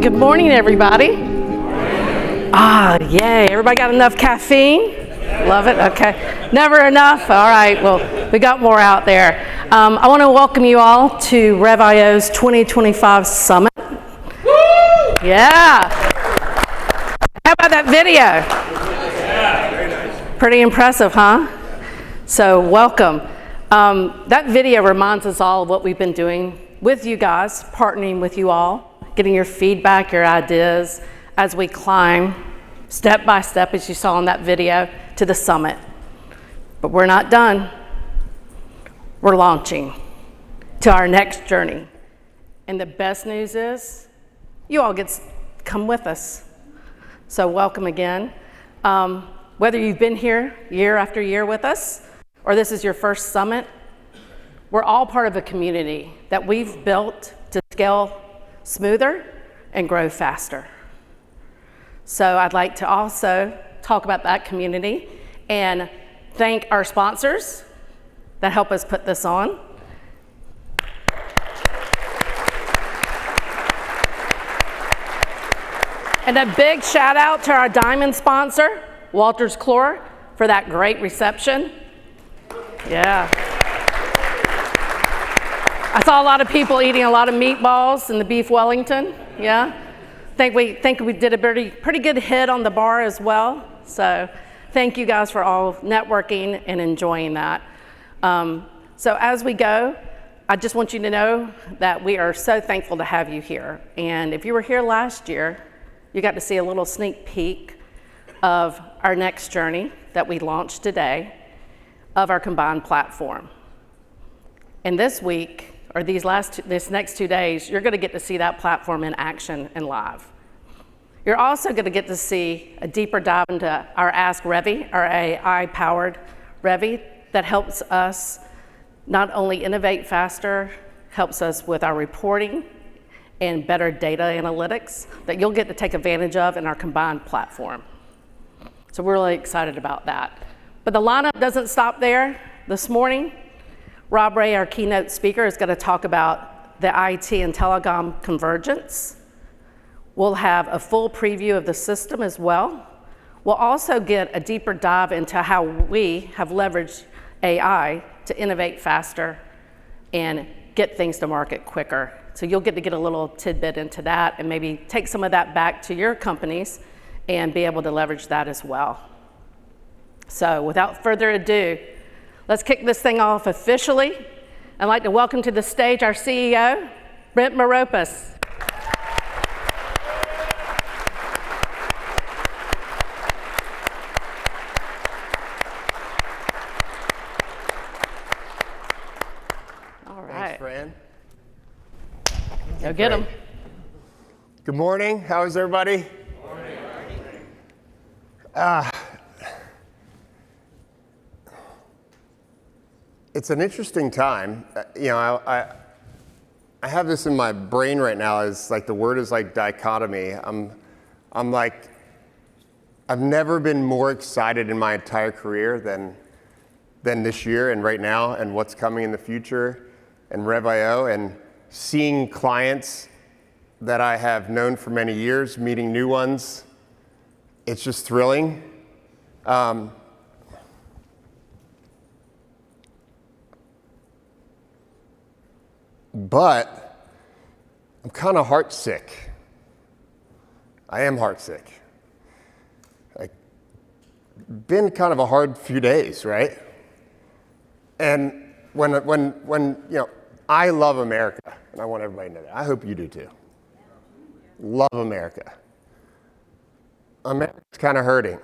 Good morning, everybody. Yay. Everybody got enough caffeine? Love it. Okay. Never enough? All right. Well, we got more out there. I want to welcome you all to Rev.io's 2025 Summit. Yeah. How about that video? Yeah, very nice. Pretty impressive, huh? So welcome. That video reminds us all of what we've been doing with you guys, partnering with you all, getting your feedback, your ideas as we climb step by step, as you saw in that video, to the summit. But we're not done. We're launching to our next journey. And the best news is you all get to come with us. So welcome again. Whether you've been here year after year with us, or this is your first summit, we're all part of a community that we've built to scale smoother and grow faster. So I'd like to also talk about that community and thank our sponsors that help us put this on. And a big shout out to our diamond sponsor, Walters Clore, for that great reception. Yeah. I saw a lot of people eating a lot of meatballs and the beef Wellington. Yeah. Think we did a pretty good hit on the bar as well. So thank you guys for all networking and enjoying that. So as we go, I just want you to know that we are so thankful to have you here. And if you were here last year, you got to see a little sneak peek of our next journey that we launched today of our combined platform. And this week, or this next 2 days, you're going to get to see that platform in action and live. You're also going to get to see a deeper dive into our Ask Rev.io, our AI-powered Rev.io that helps us not only innovate faster, helps us with our reporting and better data analytics that you'll get to take advantage of in our combined platform. So we're really excited about that. But the lineup doesn't stop there. This morning, Rob Ray, our keynote speaker, is going to talk about the IT and telecom convergence. We'll have a full preview of the system as well. We'll also get a deeper dive into how we have leveraged AI to innovate faster and get things to market quicker. So you'll get a little tidbit into that and maybe take some of that back to your companies and be able to leverage that as well. So without further ado, let's kick this thing off officially. I'd like to welcome to the stage our CEO, Brent Maropis. All right. Thanks, Fran. Go get him. Good morning. How is everybody? It's an interesting time. I have this in my brain right now. Is like the word is like dichotomy. I'm like, I've never been more excited in my entire career than this year and right now and what's coming in the future and Rev.io and seeing clients that I have known for many years, meeting new ones. It's just thrilling. But I'm kind of heartsick. I am heartsick. Like, been kind of a hard few days, right? And when I love America, and I want everybody to know that. I hope you do too. Love America. America's kind of hurting.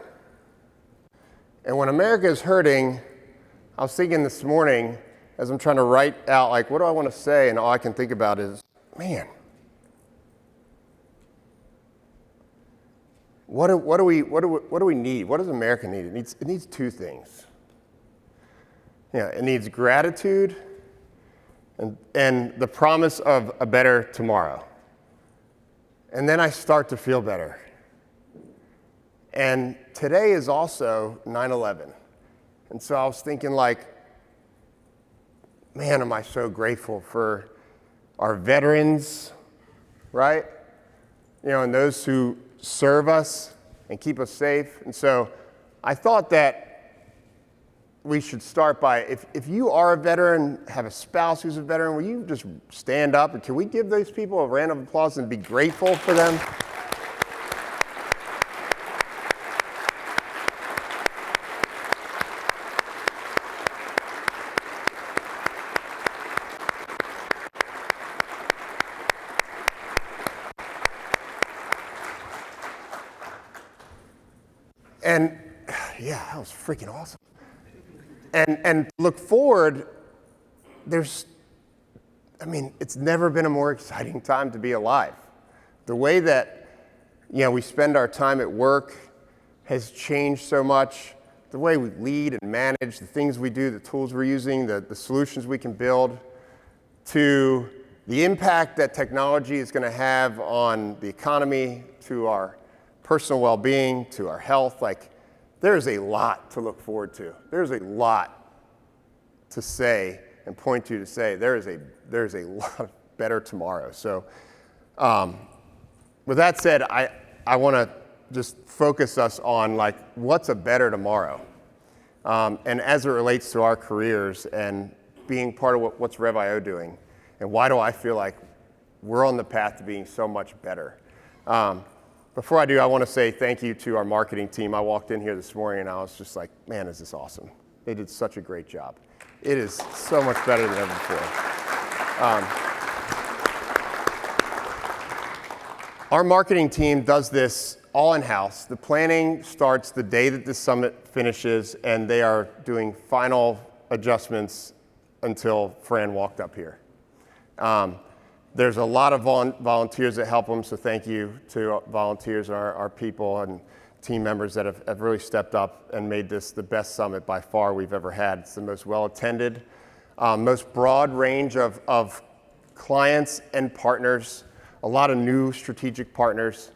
And when America is hurting, I was thinking this morning, as I'm trying to write out, like, what do I want to say? And all I can think about is, man, what do we need? What does America need? It needs two things. It needs gratitude and the promise of a better tomorrow. And then I start to feel better. And today is also 9/11. And so I was thinking, like, man, am I so grateful for our veterans, right? and those who serve us and keep us safe. And so I thought that we should start by, if you are a veteran, have a spouse who's a veteran, will you just stand up and can we give those people a round of applause and be grateful for them? And yeah, that was freaking awesome. And look forward, it's never been a more exciting time to be alive. The way that, we spend our time at work has changed so much. The way we lead and manage, the things we do, the tools we're using, the solutions we can build, to the impact that technology is going to have on the economy, to our personal well-being, to our health. There's a lot to look forward to. There's a lot to say and point to say there's a lot better tomorrow. So with that said, I want to just focus us on what's a better tomorrow. And as it relates to our careers and being part of what's Rev.io doing, and why do I feel like we're on the path to being so much better. Before I do, I want to say thank you to our marketing team. I walked in here this morning and I was just like, man, is this awesome. They did such a great job. It is so much better than ever before. Our marketing team does this all in-house. The planning starts the day that the summit finishes, and they are doing final adjustments until Fran walked up here. There's a lot of volunteers that help them, so thank you to volunteers, our people and team members that have really stepped up and made this the best summit by far we've ever had. It's the most well-attended, most broad range of clients and partners, a lot of new strategic partners.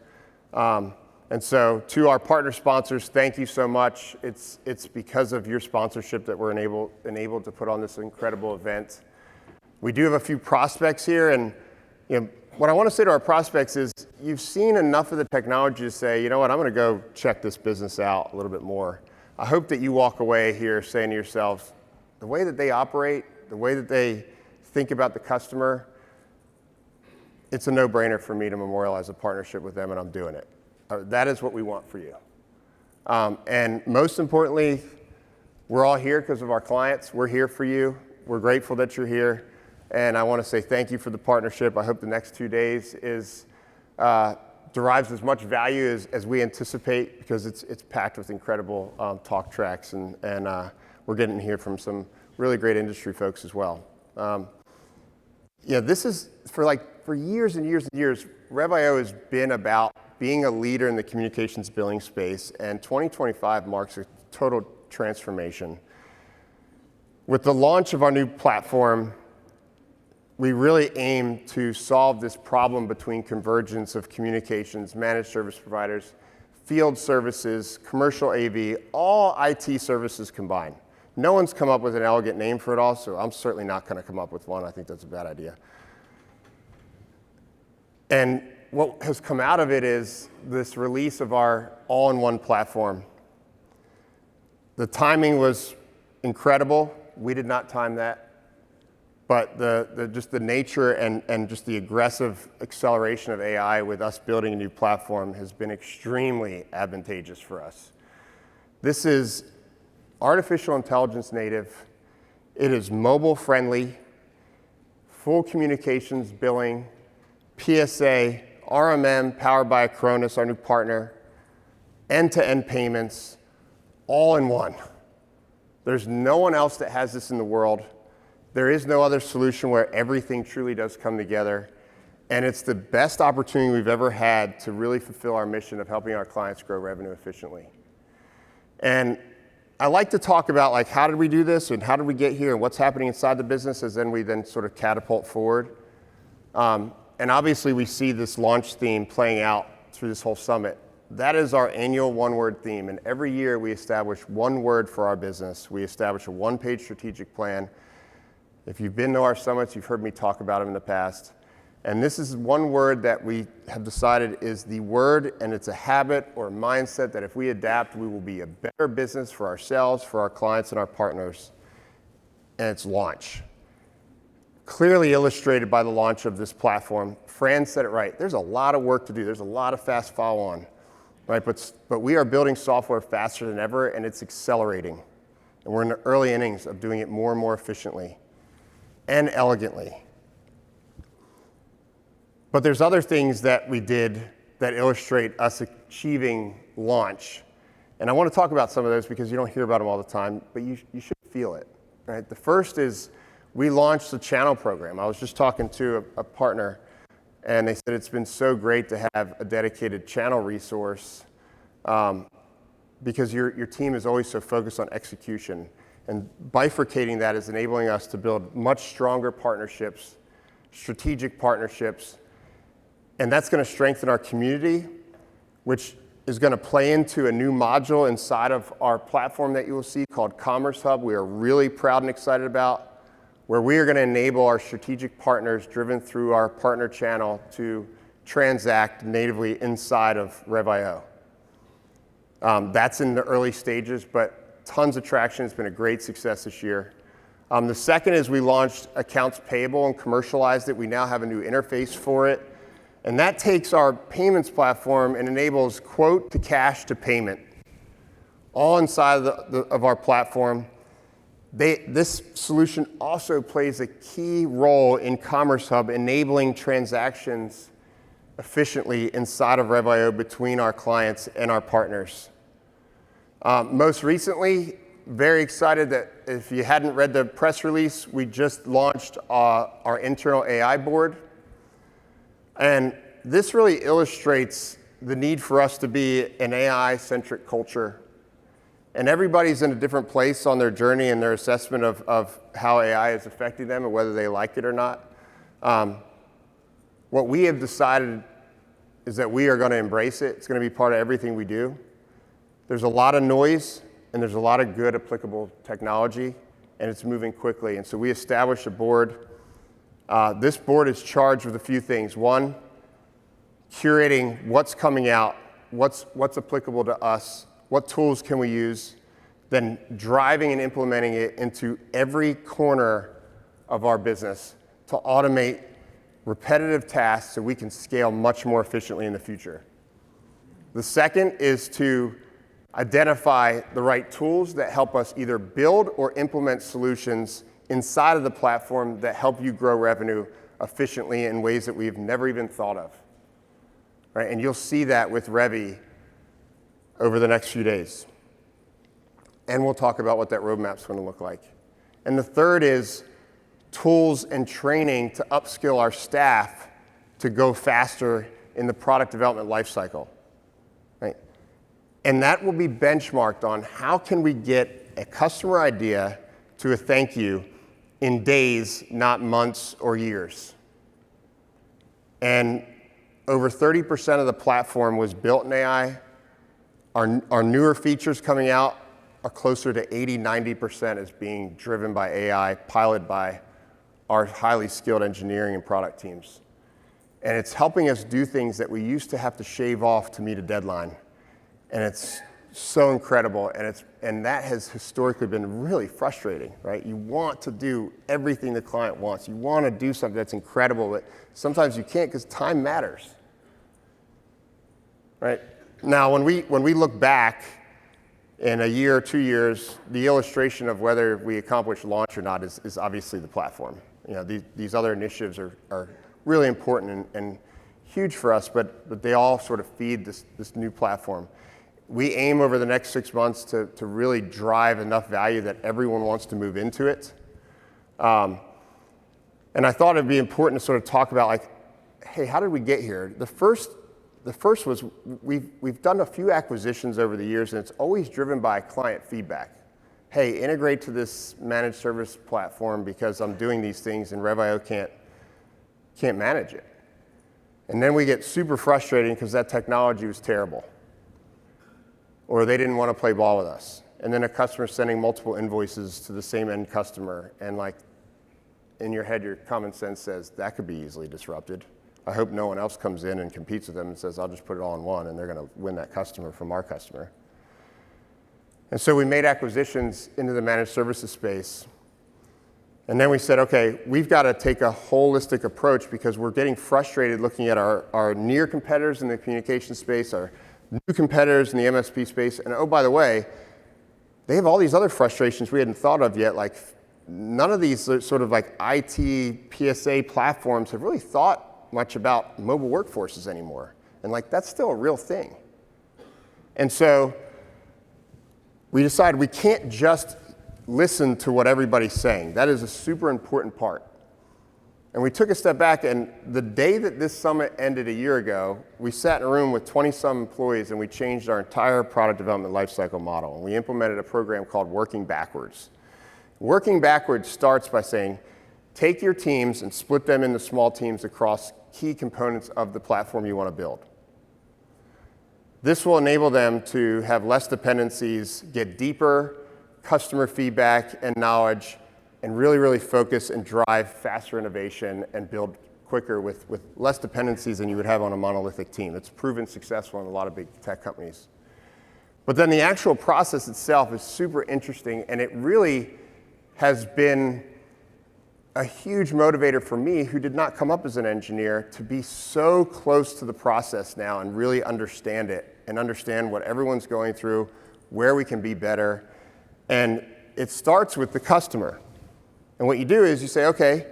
And so to our partner sponsors, thank you so much. It's because of your sponsorship that we're enabled to put on this incredible event. We do have a few prospects here, and what I want to say to our prospects is you've seen enough of the technology to say, you know what, I'm going to go check this business out a little bit more. I hope that you walk away here saying to yourselves, the way that they operate, the way that they think about the customer, it's a no-brainer for me to memorialize a partnership with them, and I'm doing it. That is what we want for you. And most importantly, we're all here because of our clients. We're here for you. We're grateful that you're here. And I want to say thank you for the partnership. I hope the next 2 days derives as much value as we anticipate, because it's packed with incredible talk tracks, and we're getting to hear from some really great industry folks as well. This is for years and years and years, Rev.io has been about being a leader in the communications billing space, and 2025 marks a total transformation. With the launch of our new platform, we really aim to solve this problem between convergence of communications, managed service providers, field services, commercial AV, all IT services combined. No one's come up with an elegant name for it all, so I'm certainly not going to come up with one. I think that's a bad idea. And what has come out of it is this release of our all-in-one platform. The timing was incredible. We did not time that. But just the nature and just the aggressive acceleration of AI with us building a new platform has been extremely advantageous for us. This is artificial intelligence native. It is mobile friendly, full communications billing, PSA, RMM powered by Acronis, our new partner, end-to-end payments, all in one. There's no one else that has this in the world. There is no other solution where everything truly does come together. And it's the best opportunity we've ever had to really fulfill our mission of helping our clients grow revenue efficiently. And I like to talk about how did we do this and how did we get here and what's happening inside the business as then we sort of catapult forward. And obviously we see this launch theme playing out through this whole summit. That is our annual one-word theme. And every year we establish one word for our business. We establish a one-page strategic plan. If you've been to our summits, you've heard me talk about them in the past. And this is one word that we have decided is the word, and it's a habit or a mindset that if we adapt, we will be a better business for ourselves, for our clients, and our partners. And it's launch. Clearly illustrated by the launch of this platform. Fran said it right. There's a lot of work to do. There's a lot of fast follow-on, right? But we are building software faster than ever, and it's accelerating. And we're in the early innings of doing it more and more efficiently and elegantly. But there's other things that we did that illustrate us achieving launch. And I want to talk about some of those because you don't hear about them all the time, but you should feel it, right? The first is we launched the channel program. I was just talking to a partner, and they said it's been so great to have a dedicated channel resource because your team is always so focused on execution. And bifurcating that is enabling us to build much stronger partnerships, strategic partnerships, and that's going to strengthen our community, which is going to play into a new module inside of our platform that you will see called Commerce Hub. We are really proud and excited about, where we are going to enable our strategic partners driven through our partner channel to transact natively inside of Rev.io. That's in the early stages, but tons of traction. It's been a great success this year. The second is we launched accounts payable and commercialized it. We now have a new interface for it. And that takes our payments platform and enables quote to cash to payment, all inside of our platform. This solution also plays a key role in Commerce Hub, enabling transactions efficiently inside of Rev.io between our clients and our partners. Most recently, very excited that if you hadn't read the press release, we just launched our internal AI board. And this really illustrates the need for us to be an AI-centric culture. And everybody's in a different place on their journey and their assessment of how AI is affecting them and whether they like it or not. What we have decided is that we are going to embrace it. It's going to be part of everything we do. There's a lot of noise, and there's a lot of good applicable technology, and it's moving quickly. And so we established a board. This board is charged with a few things. One, curating what's coming out, what's applicable to us, what tools can we use, then driving and implementing it into every corner of our business to automate repetitive tasks so we can scale much more efficiently in the future. The second is to identify the right tools that help us either build or implement solutions inside of the platform that help you grow revenue efficiently in ways that we've never even thought of. Right? And you'll see that with Rev.io over the next few days. And we'll talk about what that roadmap's going to look like. And the third is tools and training to upskill our staff to go faster in the product development lifecycle. Right? And that will be benchmarked on how can we get a customer idea to a thank you in days, not months or years. And over 30% of the platform was built in AI. Our newer features coming out are closer to 80-90% is being driven by AI, piloted by our highly skilled engineering and product teams. And it's helping us do things that we used to have to shave off to meet a deadline. And it's so incredible, and that has historically been really frustrating, right? You want to do everything the client wants. You want to do something that's incredible, but sometimes you can't because time matters, right? Now, when we look back in a year or 2 years, the illustration of whether we accomplish launch or not is obviously the platform. You know, these other initiatives are really important and huge for us, but they all sort of feed this new platform. We aim over the next 6 months to really drive enough value that everyone wants to move into it. And I thought it'd be important to sort of talk about, like, hey, how did we get here? The first was we've done a few acquisitions over the years, and it's always driven by client feedback. Hey, integrate to this managed service platform because I'm doing these things and Rev.io can't manage it. And then we get super frustrating because that technology was terrible, or they didn't want to play ball with us. And then a customer sending multiple invoices to the same end customer, and in your head, your common sense says that could be easily disrupted. I hope no one else comes in and competes with them and says, I'll just put it all in one, and they're going to win that customer from our customer. And so we made acquisitions into the managed services space. And then we said, okay, we've got to take a holistic approach because we're getting frustrated looking at our near competitors in the communication space, our new competitors in the MSP space. And oh, by the way, they have all these other frustrations we hadn't thought of yet. Like none of these sort of like IT, PSA platforms have really thought much about mobile workforces anymore. And like that's still a real thing. And so we decided we can't just listen to what everybody's saying. That is a super important part. And we took a step back, and the day that this summit ended a year ago, we sat in a room with 20-some employees, and we changed our entire product development lifecycle model. And we implemented a program called Working Backwards. Working Backwards starts by saying, take your teams and split them into small teams across key components of the platform you want to build. This will enable them to have less dependencies, get deeper customer feedback and knowledge, and really, really focus and drive faster innovation and build quicker with less dependencies than you would have on a monolithic team. It's proven successful in a lot of big tech companies. But then the actual process itself is super interesting, and it really has been a huge motivator for me, who did not come up as an engineer, to be so close to the process now and really understand it and understand what everyone's going through, where we can be better. And it starts with the customer. And what you do is you say, okay,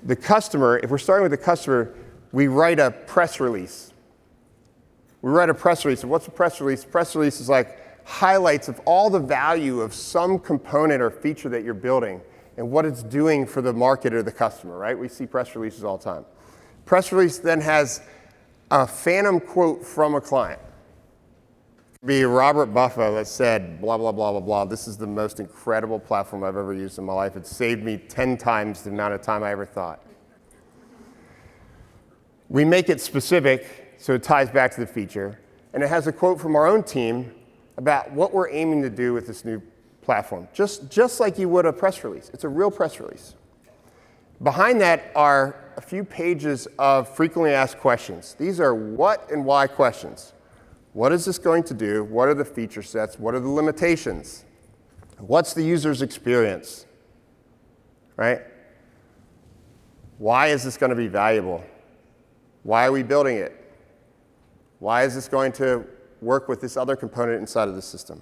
the customer, if we're starting with the customer, we write a press release. We write a press release. And what's a press release? Press release is like highlights of all the value of some component or feature that you're building and what it's doing for the market or the customer, right? We see press releases all the time. Press release then has a phantom quote from a client. Be Robert Buffett that said, blah, blah, blah, blah, blah. This is the most incredible platform I've ever used in my life. It saved me 10 times the amount of time I ever thought. We make it specific, so it ties back to the feature. And it has a quote from our own team about what we're aiming to do with this new platform, just like you would a press release. It's a real press release. Behind that are a few pages of frequently asked questions. These are what and why questions. What is this going to do? What are the feature sets? What are the limitations? What's the user's experience? Right? Why is this going to be valuable? Why are we building it? Why is this going to work with this other component inside of the system?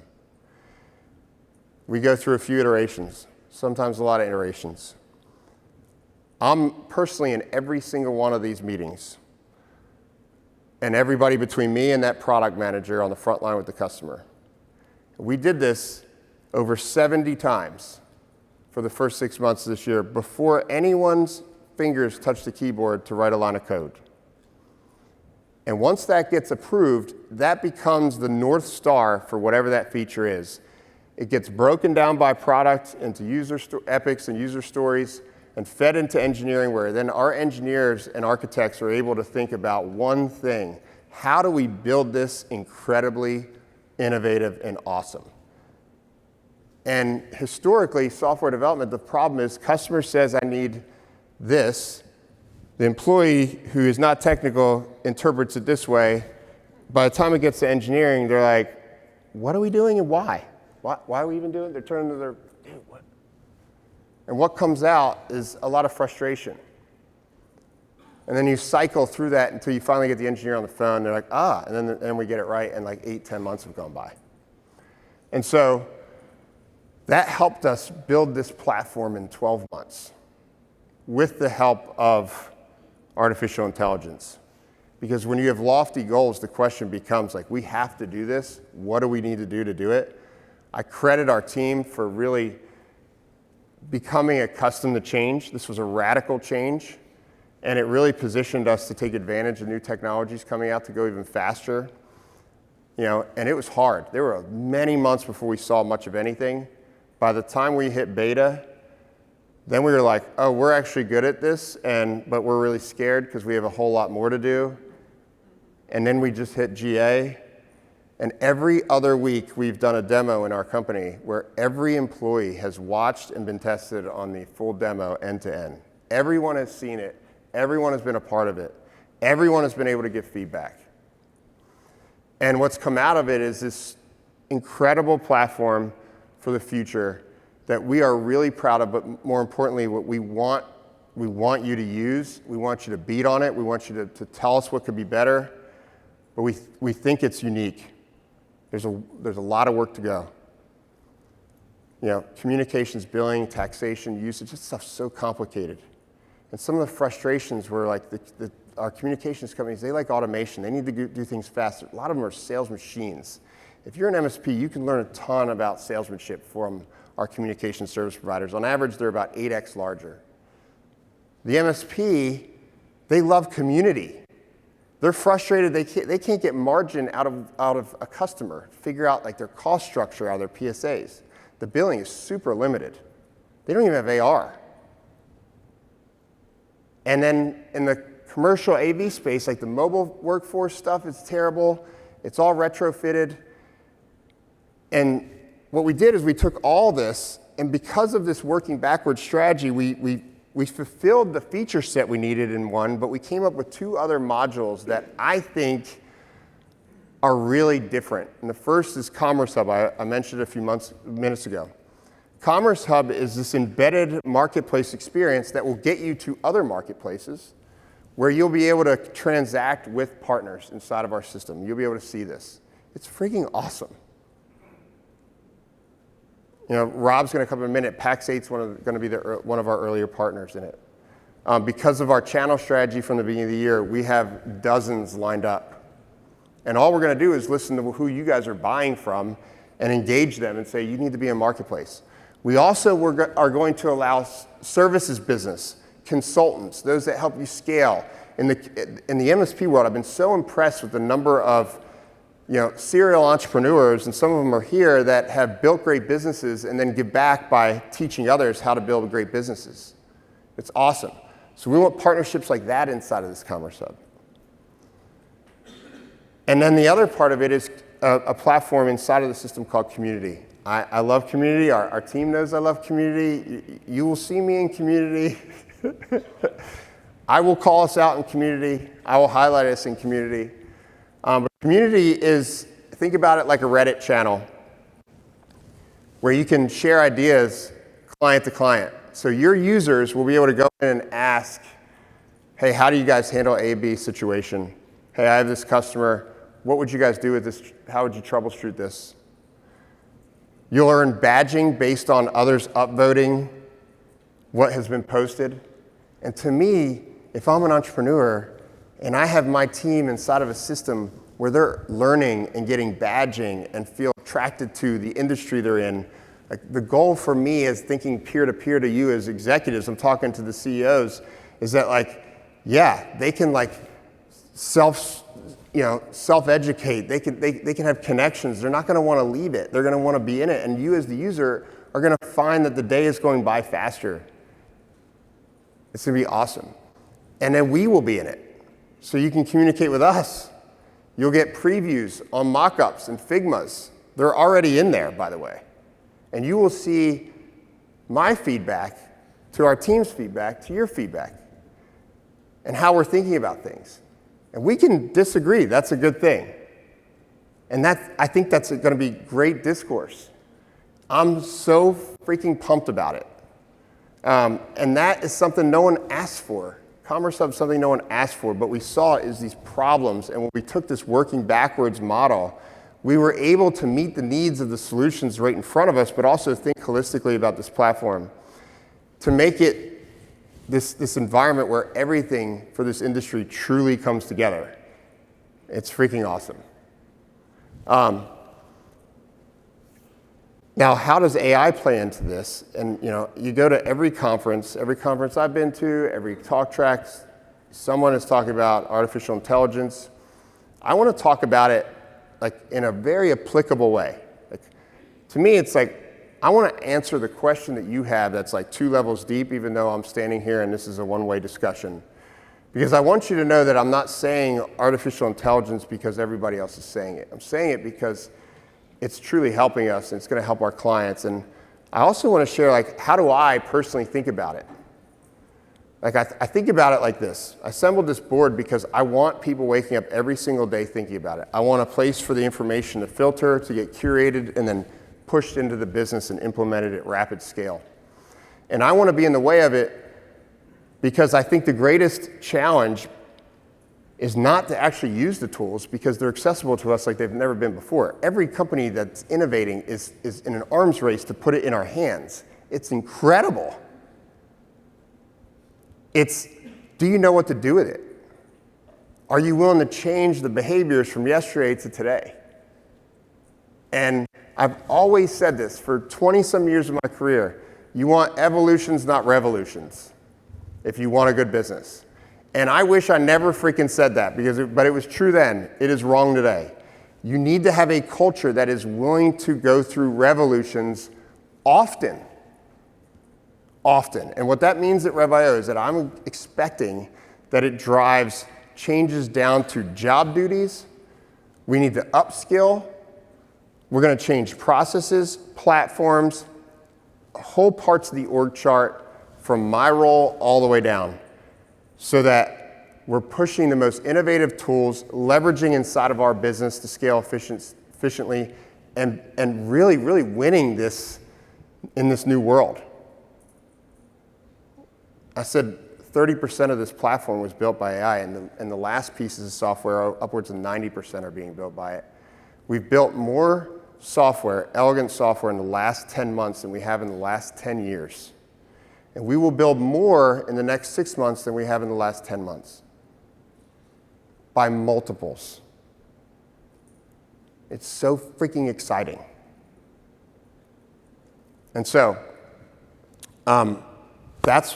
We go through a few iterations, sometimes a lot of iterations. I'm personally in every single one of these meetings. And everybody between me and that product manager on the front line with the customer. We did this over 70 times for the first 6 months of this year before anyone's fingers touched the keyboard to write a line of code. And once that gets approved, that becomes the North Star for whatever that feature is. It gets broken down by product into user epics and user stories and fed into engineering, where then our engineers and architects are able to think about one thing. How do we build this incredibly innovative and awesome? And historically, software development, the problem is customer says, I need this. The employee who is not technical interprets it this way. By the time it gets to engineering, they're like, what are we doing and why? Why are we even doing it? They're turning to their, dude, what? And what comes out is a lot of frustration. And then you cycle through that until you finally get the engineer on the phone. They're like, and then we get it right, and like 8-10 months have gone by. And so that helped us build this platform in 12 months with the help of artificial intelligence. Because when you have lofty goals, the question becomes like, we have to do this. What do we need to do it? I credit our team for really becoming accustomed to change. This was a radical change, and it really positioned us to take advantage of new technologies coming out to go even faster. And it was hard. There were many months before we saw much of anything. By the time we hit beta, then we were like, oh, we're actually good at this, but we're really scared because we have a whole lot more to do. And then we just hit GA. And every other week, we've done a demo in our company where every employee has watched and been tested on the full demo end to end. Everyone has seen it. Everyone has been a part of it. Everyone has been able to give feedback. And what's come out of it is this incredible platform for the future that we are really proud of, but more importantly, what we want you to use. We want you to beat on it. We want you to tell us what could be better. But we think it's unique. There's a lot of work to go. Communications, billing, taxation, usage, this stuff's so complicated. And some of the frustrations were like our communications companies, they like automation. They need to do things faster. A lot of them are sales machines. If you're an MSP, you can learn a ton about salesmanship from our communication service providers. On average, they're about 8x larger. The MSP, they love community. They're frustrated they can't get margin out of a customer, figure out like their cost structure out of their PSAs. The billing is super limited. They don't even have AR. And then in the commercial AV space, like the mobile workforce stuff is terrible. It's all retrofitted. And what we did is we took all this, and because of this working backwards strategy, we fulfilled the feature set we needed in one, but we came up with 2 other modules that I think are really different. And the first is Commerce Hub. I mentioned it a few minutes ago. Commerce Hub is this embedded marketplace experience that will get you to other marketplaces where you'll be able to transact with partners inside of our system. You'll be able to see this. It's freaking awesome. Rob's going to come in a minute. Pax8's going to be one of our earlier partners in it. Because of our channel strategy from the beginning of the year, we have dozens lined up. And all we're going to do is listen to who you guys are buying from and engage them and say, you need to be in marketplace. We also are going to allow services business, consultants, those that help you scale. In the MSP world, I've been so impressed with the number of serial entrepreneurs, and some of them are here, that have built great businesses and then give back by teaching others how to build great businesses. It's awesome. So we want partnerships like that inside of this Commerce Hub. And then the other part of it is a platform inside of the system called Community. I love Community. Our team knows I love Community. You will see me in Community. I will call us out in Community. I will highlight us in Community. But Community is, think about it like a Reddit channel where you can share ideas client to client. So your users will be able to go in and ask, hey, how do you guys handle A/B situation? Hey, I have this customer. What would you guys do with this? How would you troubleshoot this? You'll earn badging based on others upvoting what has been posted. And to me, if I'm an entrepreneur and I have my team inside of a system where they're learning and getting badging and feel attracted to the industry they're in, like the goal for me is thinking peer-to-peer to you as executives, I'm talking to the CEOs, is that they can self-educate. They can have connections. They're not going to want to leave it. They're going to want to be in it. And you as the user are going to find that the day is going by faster. It's going to be awesome. And then we will be in it. So you can communicate with us. You'll get previews on mockups and Figmas. They're already in there, by the way. And you will see my feedback to our team's feedback to your feedback and how we're thinking about things. And we can disagree. That's a good thing. And I think that's going to be great discourse. I'm so freaking pumped about it. And that is something no one asked for. Commerce Hub is something no one asked for, but we saw is these problems. And when we took this working backwards model, we were able to meet the needs of the solutions right in front of us, but also think holistically about this platform to make it this environment where everything for this industry truly comes together. It's freaking awesome. Now, how does AI play into this? And you go to every conference I've been to, every talk track, someone is talking about artificial intelligence. I want to talk about it in a very applicable way. To me, it's I want to answer the question that you have that's 2 levels deep, even though I'm standing here and this is a one-way discussion. Because I want you to know that I'm not saying artificial intelligence because everybody else is saying it. I'm saying it because it's truly helping us and it's going to help our clients. And I also want to share how do I personally think about it? Like I think about it like this. I assembled this board because I want people waking up every single day thinking about it. I want a place for the information to filter, to get curated, and then pushed into the business and implemented at rapid scale. And I want to be in the way of it because I think the greatest challenge is not to actually use the tools because they're accessible to us like they've never been before. Every company that's innovating is in an arms race to put it in our hands. It's incredible. It's, do you know what to do with it? Are you willing to change the behaviors from yesterday to today? And I've always said this for 20-some years of my career. You want evolutions, not revolutions, if you want a good business. And I wish I never freaking said that, but it was true then. It is wrong today. You need to have a culture that is willing to go through revolutions often. Often. And what that means at Rev.io is that I'm expecting that it drives changes down to job duties. We need to upskill. We're going to change processes, platforms, whole parts of the org chart from my role all the way down so that we're pushing the most innovative tools, leveraging inside of our business to scale efficiently, and really, really winning this in this new world. I said 30% of this platform was built by AI, and the last pieces of software, upwards of 90% are being built by it. We've built more software, elegant software, in the last 10 months than we have in the last 10 years. And we will build more in the next 6 months than we have in the last 10 months. By multiples. It's so freaking exciting. And so, that's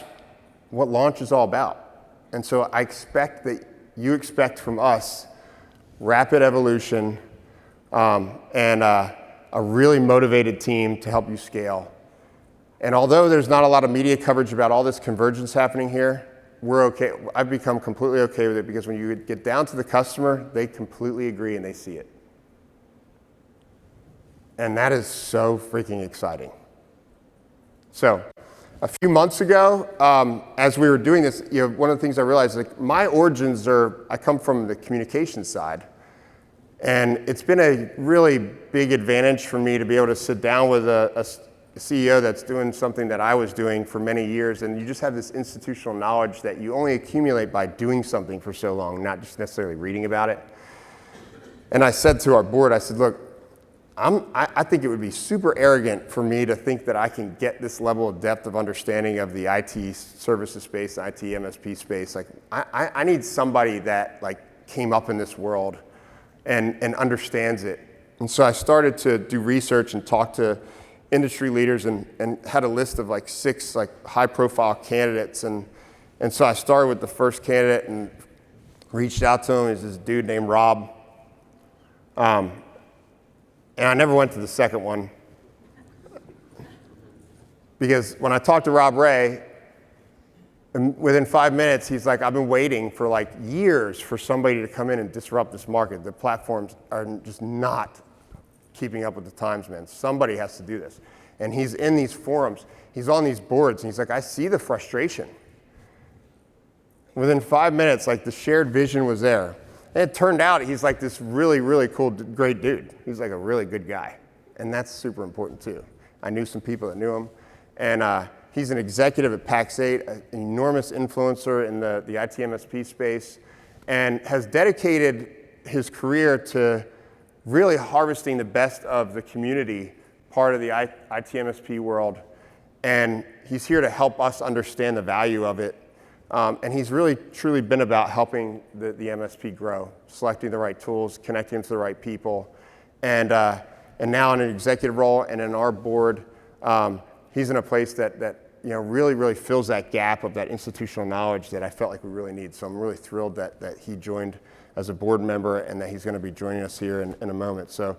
what launch is all about. And so I expect that you expect from us rapid evolution and a really motivated team to help you scale. And although there's not a lot of media coverage about all this convergence happening here, we're okay. I've become completely okay with it because when you get down to the customer, they completely agree and they see it. And that is so freaking exciting. So, a few months ago, as we were doing this, one of the things I realized, like my origins I come from the communications side. And it's been a really big advantage for me to be able to sit down with a CEO that's doing something that I was doing for many years. And you just have this institutional knowledge that you only accumulate by doing something for so long, not just necessarily reading about it. And I said to our board, I said, look, I think it would be super arrogant for me to think that I can get this level of depth of understanding of the IT services space, IT MSP space. Like, I need somebody that like came up in this world and understands it. And so I started to do research and talk to industry leaders and had a list of like 6 like high profile candidates. And so I started with the first candidate and reached out to him. He's this dude named Rob. And I never went to the second one because when I talked to Rob Ray, within 5 minutes, he's like, I've been waiting for like years for somebody to come in and disrupt this market. The platforms are just not keeping up with the times, man. Somebody has to do this. And he's in these forums. He's on these boards, and he's like, I see the frustration. Within 5 minutes, like the shared vision was there. And it turned out he's like this really, really cool, great dude. He's like a really good guy. And that's super important too. I knew some people that knew him. And he's an executive at Pax8, an enormous influencer in the IT MSP space, and has dedicated his career to really harvesting the best of the community part of the IT MSP world. And he's here to help us understand the value of it. And he's really, truly been about helping the MSP grow, selecting the right tools, connecting to the right people. And now in an executive role and in our board, he's in a place that really, really fills that gap of that institutional knowledge that I felt like we really need. So I'm really thrilled that he joined as a board member and that he's going to be joining us here in a moment. So,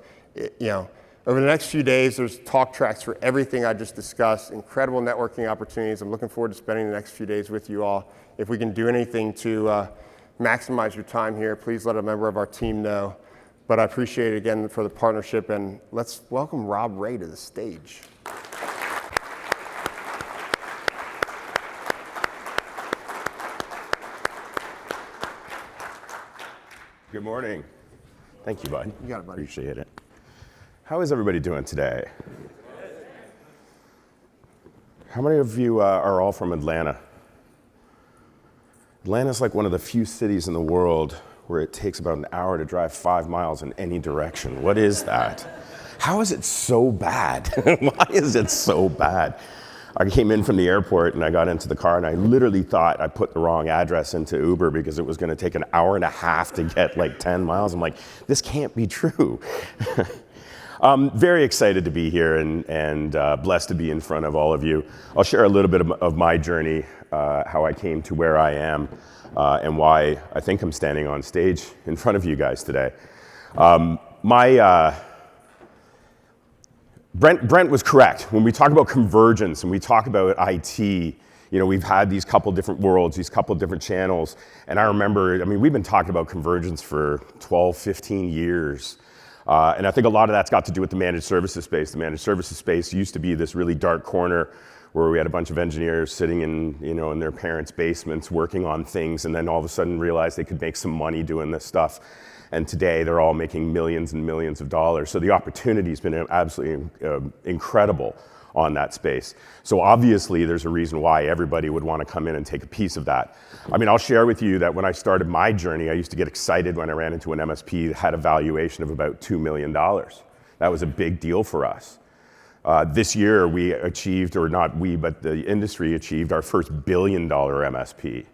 over the next few days, there's talk tracks for everything I just discussed, incredible networking opportunities. I'm looking forward to spending the next few days with you all. If we can do anything to maximize your time here, please let a member of our team know. But I appreciate it again for the partnership, and let's welcome Rob Ray to the stage. Good morning. Thank you, bud. You got it, buddy. Appreciate it. How is everybody doing today? How many of you are all from Atlanta? Atlanta's like one of the few cities in the world where it takes about an hour to drive 5 miles in any direction. What is that? How is it so bad? Why is it so bad? I came in from the airport and I got into the car and I literally thought I put the wrong address into Uber because it was going to take an hour and a half to get like 10 miles. I'm like, this can't be true. I'm very excited to be here and blessed to be in front of all of you. I'll share a little bit of my journey, how I came to where I am, and why I think I'm standing on stage in front of you guys today. Brent was correct. When we talk about convergence and we talk about IT, you know, we've had these couple different worlds, these couple different channels. And I remember, I mean, we've been talking about convergence for 12, 15 years. And I think a lot of that's got to do with the managed services space. The managed services space used to be this really dark corner where we had a bunch of engineers sitting in, you know, in their parents' basements working on things and then all of a sudden realized they could make some money doing this stuff. And today they're all making millions and millions of dollars. So the opportunity's been absolutely incredible on that space. So obviously there's a reason why everybody would want to come in and take a piece of that. I mean, I'll share with you that when I started my journey, I used to get excited when I ran into an MSP that had a valuation of about $2 million. That was a big deal for us. This year we achieved, or not we, but the industry achieved our first $1 billion MSP.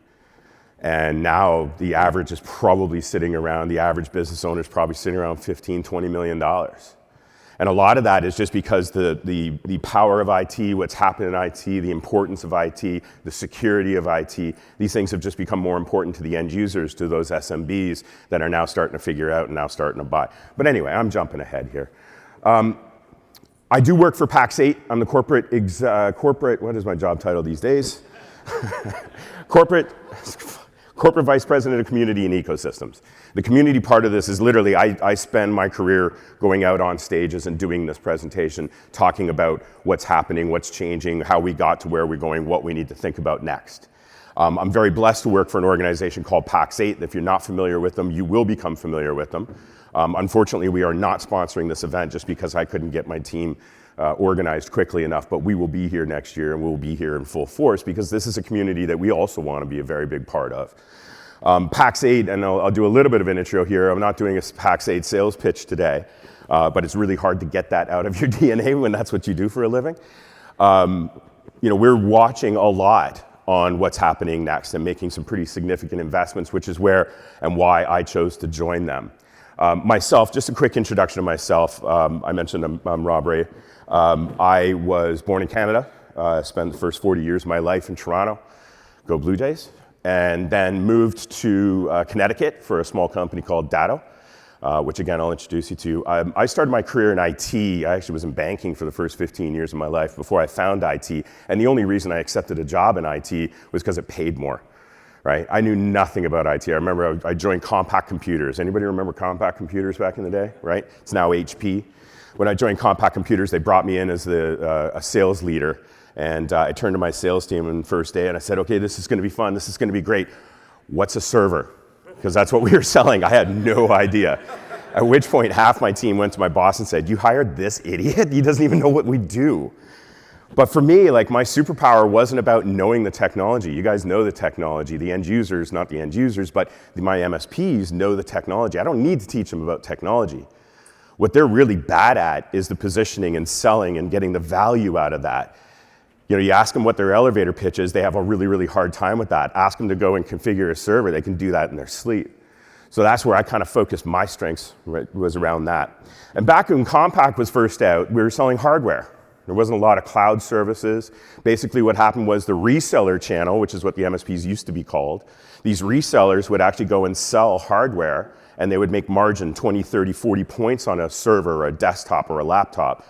And now the average is probably sitting around, the average business owner is probably sitting around $15, $20 million. And a lot of that is just because the power of IT, what's happened in IT, the importance of IT, the security of IT, these things have just become more important to the end users, to those SMBs that are now starting to figure out and now starting to buy. But anyway, I'm jumping ahead here. I do work for Pax8. I'm the corporate, what is my job title these days? Corporate Vice President of Community and Ecosystems. The community part of this is literally, I spend my career going out on stages and doing this presentation, talking about what's happening, what's changing, how we got to where we're going, what we need to think about next. I'm very blessed to work for an organization called Pax8. If you're not familiar with them, you will become familiar with them. Unfortunately, we are not sponsoring this event just because I couldn't get my team organized quickly enough, but we will be here next year and we'll be here in full force because this is a community that we also want to be a very big part of. Pax8, and I'll do a little bit of an intro here. I'm not doing a Pax8 sales pitch today, but it's really hard to get that out of your DNA when that's what you do for a living. You know, we're watching a lot on what's happening next and making some pretty significant investments, which is where and why I chose to join them. Myself, just a quick introduction to myself. I mentioned I'm Rob Ray. I was born in Canada, spent the first 40 years of my life in Toronto, go Blue Jays, and then moved to Connecticut for a small company called Datto, which again I'll introduce you to. I started my career in IT. I actually was in banking for the first 15 years of my life before I found IT, and the only reason I accepted a job in IT was because it paid more. Right? I knew nothing about IT. I remember I joined Compaq Computers. Anybody remember Compaq Computers back in the day? Right? It's now HP. When I joined Compaq Computers, they brought me in as a sales leader. And I turned to my sales team on the first day and I said, okay, this is going to be fun. This is going to be great. What's a server? Because that's what we were selling. I had no idea. At which point, half my team went to my boss and said, you hired this idiot? He doesn't even know what we do. But for me, like, my superpower wasn't about knowing the technology. You guys know the technology. The end users, not the end users, but my MSPs know the technology. I don't need to teach them about technology. What they're really bad at is the positioning and selling and getting the value out of that. You know, you ask them what their elevator pitch is, they have a really, really hard time with that. Ask them to go and configure a server, they can do that in their sleep. So that's where I kind of focused my strengths, right, was around that. And back when Compaq was first out, we were selling hardware. There wasn't a lot of cloud services. Basically what happened was the reseller channel, which is what the MSPs used to be called, these resellers would actually go and sell hardware and they would make margin 20, 30, 40 points on a server or a desktop or a laptop,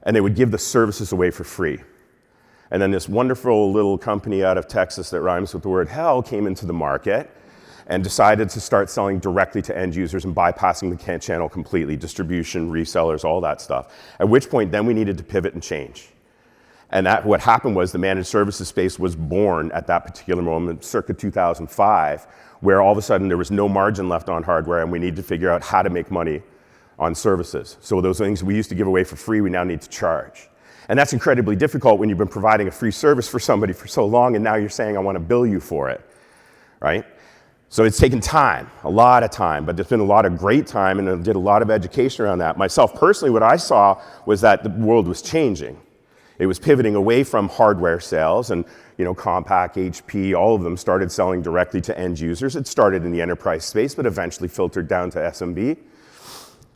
and they would give the services away for free. And then this wonderful little company out of Texas that rhymes with the word hell came into the market and decided to start selling directly to end users and bypassing the channel completely, distribution, resellers, all that stuff. At which point then we needed to pivot and change. And what happened was the managed services space was born at that particular moment, circa 2005, where all of a sudden there was no margin left on hardware and we needed to figure out how to make money on services. So those things we used to give away for free, we now need to charge. And that's incredibly difficult when you've been providing a free service for somebody for so long and now you're saying, I want to bill you for it, right? So it's taken time, a lot of time, but there's been a lot of great time and I did a lot of education around that. Myself personally, what I saw was that the world was changing. It was pivoting away from hardware sales and, Compaq, HP, all of them started selling directly to end users. It started in the enterprise space, but eventually filtered down to SMB.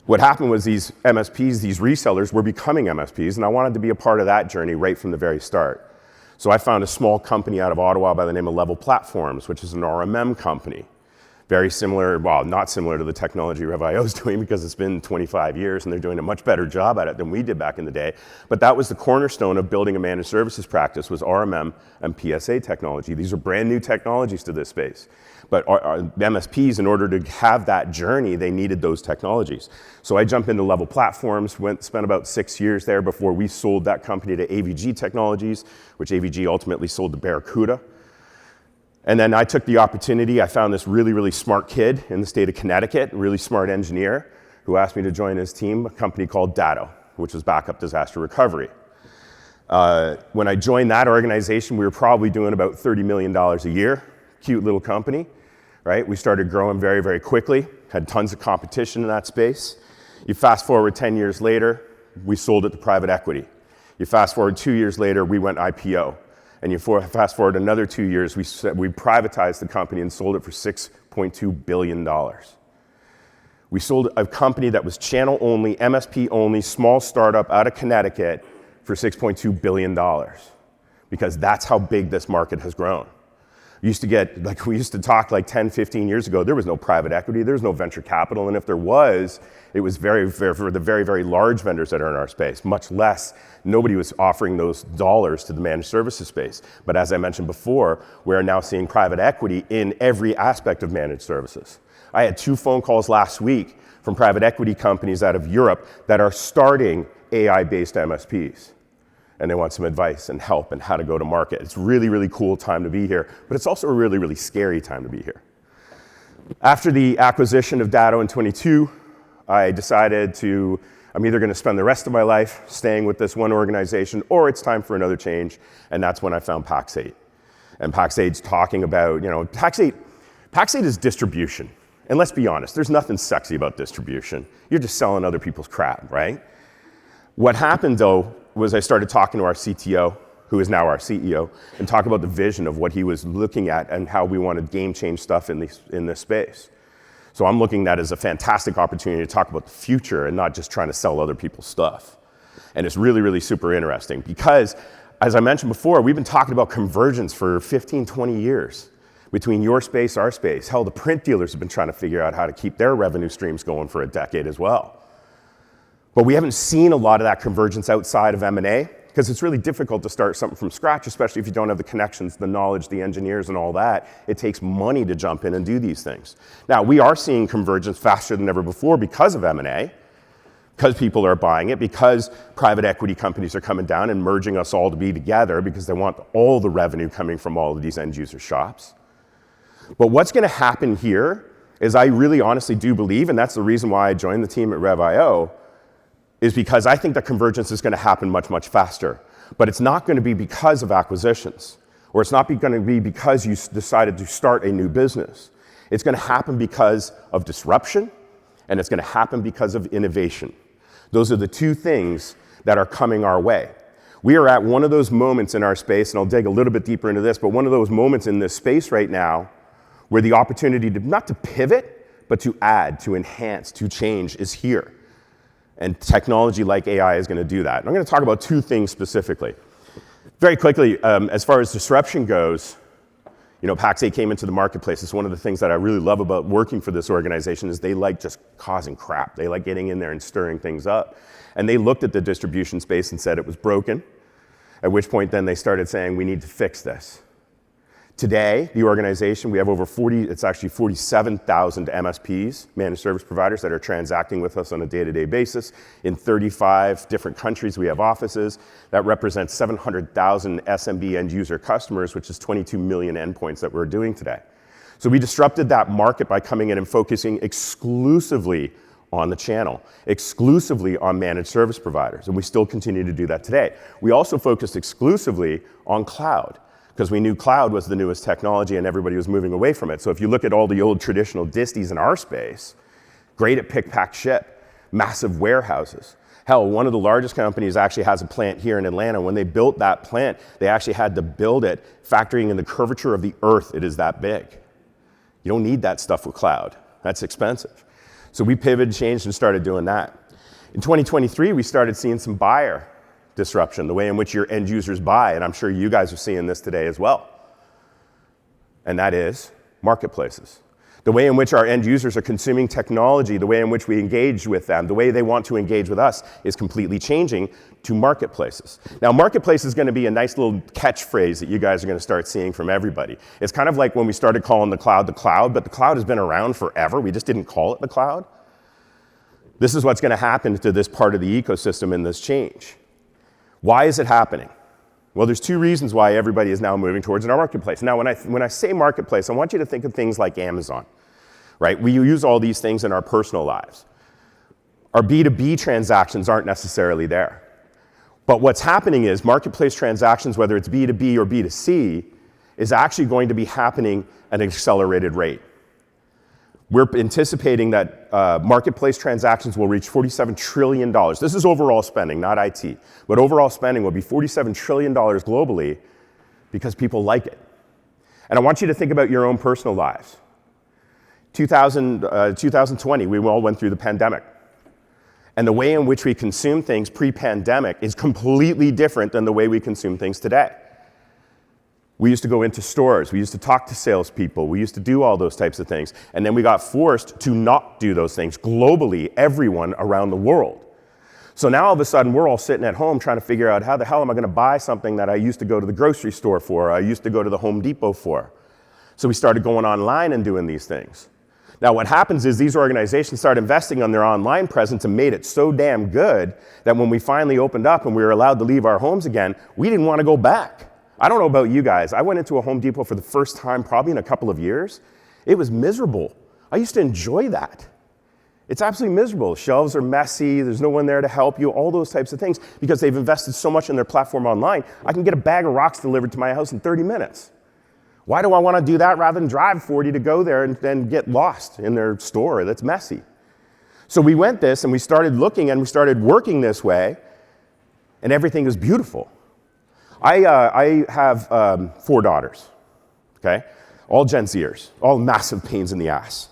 What happened was these MSPs, these resellers were becoming MSPs, and I wanted to be a part of that journey right from the very start. So I found a small company out of Ottawa by the name of Level Platforms, which is an RMM company. Very similar, well, not similar to the technology Rev.io is doing because it's been 25 years and they're doing a much better job at it than we did back in the day. But that was the cornerstone of building a managed services practice was RMM and PSA technology. These are brand new technologies to this space. But our MSPs, in order to have that journey, they needed those technologies. So I jumped into Level Platforms, spent about 6 years there before we sold that company to AVG Technologies, which AVG ultimately sold to Barracuda. And then I took the opportunity, I found this really, really smart kid in the state of Connecticut, a really smart engineer, who asked me to join his team, a company called Datto, which was backup disaster recovery. When I joined that organization, we were probably doing about $30 million a year, cute little company, right? We started growing very, very quickly, had tons of competition in that space. You fast forward 10 years later, we sold it to private equity. You fast forward 2 years later, we went IPO. And you fast forward another 2 years, we privatized the company and sold it for $6.2 billion. We sold a company that was channel only, MSP only, small startup out of Connecticut for $6.2 billion because that's how big this market has grown. We used to talk like 10, 15 years ago, there was no private equity, there was no venture capital, and if there was, it was for the very, very large vendors that are in our space, much less, nobody was offering those dollars to the managed services space. But as I mentioned before, we're now seeing private equity in every aspect of managed services. I had 2 phone calls last week from private equity companies out of Europe that are starting AI-based MSPs. And they want some advice and help and how to go to market. It's a really, really cool time to be here, but it's also a really, really scary time to be here. After the acquisition of Datto in 22, I decided I'm either gonna spend the rest of my life staying with this one organization or it's time for another change, and that's when I found Pax8. And Pax8's talking about, Pax8 is distribution. And let's be honest, there's nothing sexy about distribution. You're just selling other people's crap, right? What happened though, was I started talking to our CTO, who is now our CEO, and talk about the vision of what he was looking at and how we wanted game change stuff in this space. So I'm looking at it as a fantastic opportunity to talk about the future and not just trying to sell other people's stuff. And it's really, really super interesting because, as I mentioned before, we've been talking about convergence for 15, 20 years between your space, our space. Hell, the print dealers have been trying to figure out how to keep their revenue streams going for a decade as well. But we haven't seen a lot of that convergence outside of M&A because it's really difficult to start something from scratch, especially if you don't have the connections, the knowledge, the engineers and all that. It takes money to jump in and do these things. Now, we are seeing convergence faster than ever before because of M&A, because people are buying it, because private equity companies are coming down and merging us all to be together because they want all the revenue coming from all of these end user shops. But what's going to happen here is I really honestly do believe, and that's the reason why I joined the team at Rev.io, is because I think that convergence is going to happen much, much faster. But it's not going to be because of acquisitions, or it's not going to be because you decided to start a new business. It's going to happen because of disruption, and it's going to happen because of innovation. Those are the two things that are coming our way. We are at one of those moments in our space, and I'll dig a little bit deeper into this, but one of those moments in this space right now where the opportunity to not to pivot, but to add, to enhance, to change is here. And technology like AI is going to do that. And I'm going to talk about 2 things specifically. Very quickly, as far as disruption goes, Pax8 came into the marketplace. It's one of the things that I really love about working for this organization is they like just causing crap. They like getting in there and stirring things up. And they looked at the distribution space and said it was broken, at which point then they started saying, we need to fix this. Today, the organization, we have over 47,000 MSPs, managed service providers, that are transacting with us on a day-to-day basis. In 35 different countries, we have offices. That represents 700,000 SMB end user customers, which is 22 million endpoints that we're doing today. So we disrupted that market by coming in and focusing exclusively on the channel, exclusively on managed service providers, and we still continue to do that today. We also focused exclusively on cloud, because we knew cloud was the newest technology and everybody was moving away from it. So if you look at all the old traditional disties in our space, great at pick, pack, ship, massive warehouses. Hell, one of the largest companies actually has a plant here in Atlanta. When they built that plant, they actually had to build it factoring in the curvature of the earth. It is that big. You don't need that stuff with cloud. That's expensive. So we pivoted, changed, and started doing that. In 2023, we started seeing some buyer disruption, the way in which your end users buy, and I'm sure you guys are seeing this today as well. And that is marketplaces. The way in which our end users are consuming technology, the way in which we engage with them, the way they want to engage with us is completely changing to marketplaces. Now, marketplace is going to be a nice little catchphrase that you guys are going to start seeing from everybody. It's kind of like when we started calling the cloud, but the cloud has been around forever. We just didn't call it the cloud. This is what's going to happen to this part of the ecosystem in this change. Why is it happening? Well, there's two reasons why everybody is now moving towards our marketplace. Now, when I say marketplace, I want you to think of things like Amazon, right? We use all these things in our personal lives. Our B2B transactions aren't necessarily there. But what's happening is marketplace transactions, whether it's B2B or B2C, is actually going to be happening at an accelerated rate. We're anticipating that marketplace transactions will reach $47 trillion. This is overall spending, not IT. But overall spending will be $47 trillion globally because people like it. And I want you to think about your own personal lives. 2020, we all went through the pandemic. And the way in which we consume things pre-pandemic is completely different than the way we consume things today. We used to go into stores, we used to talk to salespeople, we used to do all those types of things. And then we got forced to not do those things globally, everyone around the world. So now all of a sudden we're all sitting at home trying to figure out how the hell am I going to buy something that I used to go to the grocery store for, or I used to go to the Home Depot for. So we started going online and doing these things. Now what happens is these organizations start investing on their online presence and made it so damn good that when we finally opened up and we were allowed to leave our homes again, we didn't want to go back. I don't know about you guys. I went into a Home Depot for the first time probably in a couple of years. It was miserable. I used to enjoy that. It's absolutely miserable. Shelves are messy. There's no one there to help you, all those types of things. Because they've invested so much in their platform online, I can get a bag of rocks delivered to my house in 30 minutes. Why do I want to do that rather than drive 40 to go there and then get lost in their store that's messy? So we went this and we started looking and we started working this way, and everything is beautiful. I have 4 daughters, okay? All Gen Zers, all massive pains in the ass.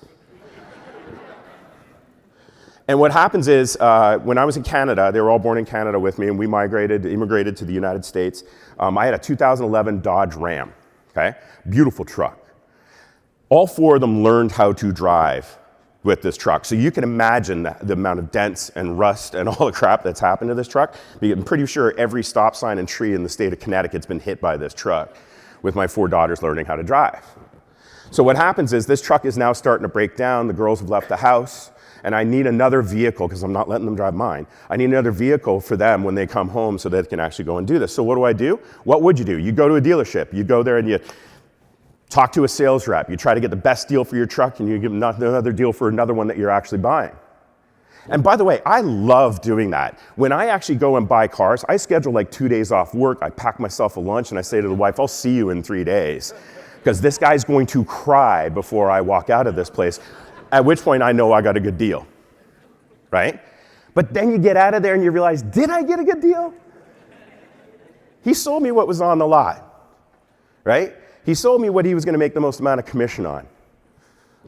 And what happens is, when I was in Canada, they were all born in Canada with me, and we immigrated to the United States. I had a 2011 Dodge Ram, okay? Beautiful truck. All 4 of them learned how to drive with this truck. So you can imagine the amount of dents and rust and all the crap that's happened to this truck. I'm pretty sure every stop sign and tree in the state of Connecticut's been hit by this truck with my 4 daughters learning how to drive. So what happens is this truck is now starting to break down. The girls have left the house, and I need another vehicle because I'm not letting them drive mine. I need another vehicle for them when they come home so they can actually go and do this. So what do? What would you do? You go to a dealership. You go there and you talk to a sales rep. You try to get the best deal for your truck, and you give them another deal for another one that you're actually buying. And by the way, I love doing that. When I actually go and buy cars, I schedule like 2 days off work. I pack myself a lunch, and I say to the wife, I'll see you in 3 days. Because this guy's going to cry before I walk out of this place, at which point I know I got a good deal, right? But then you get out of there and you realize, did I get a good deal? He sold me what was on the lot, right? He sold me what he was going to make the most amount of commission on.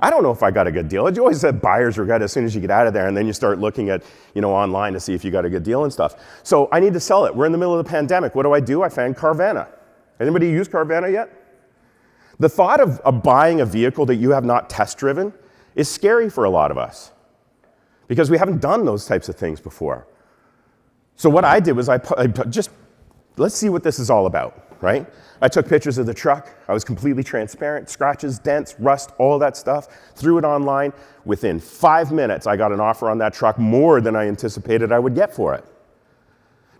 I don't know if I got a good deal. You always said buyers are good as soon as you get out of there, and then you start looking at, online to see if you got a good deal and stuff. So I need to sell it. We're in the middle of the pandemic. What do? I found Carvana. Anybody use Carvana yet? The thought of buying a vehicle that you have not test driven is scary for a lot of us because we haven't done those types of things before. So what I did was let's see what this is all about. right? I took pictures of the truck. I was completely transparent, scratches, dents, rust, all that stuff, threw it online. Within 5 minutes, I got an offer on that truck more than I anticipated I would get for it.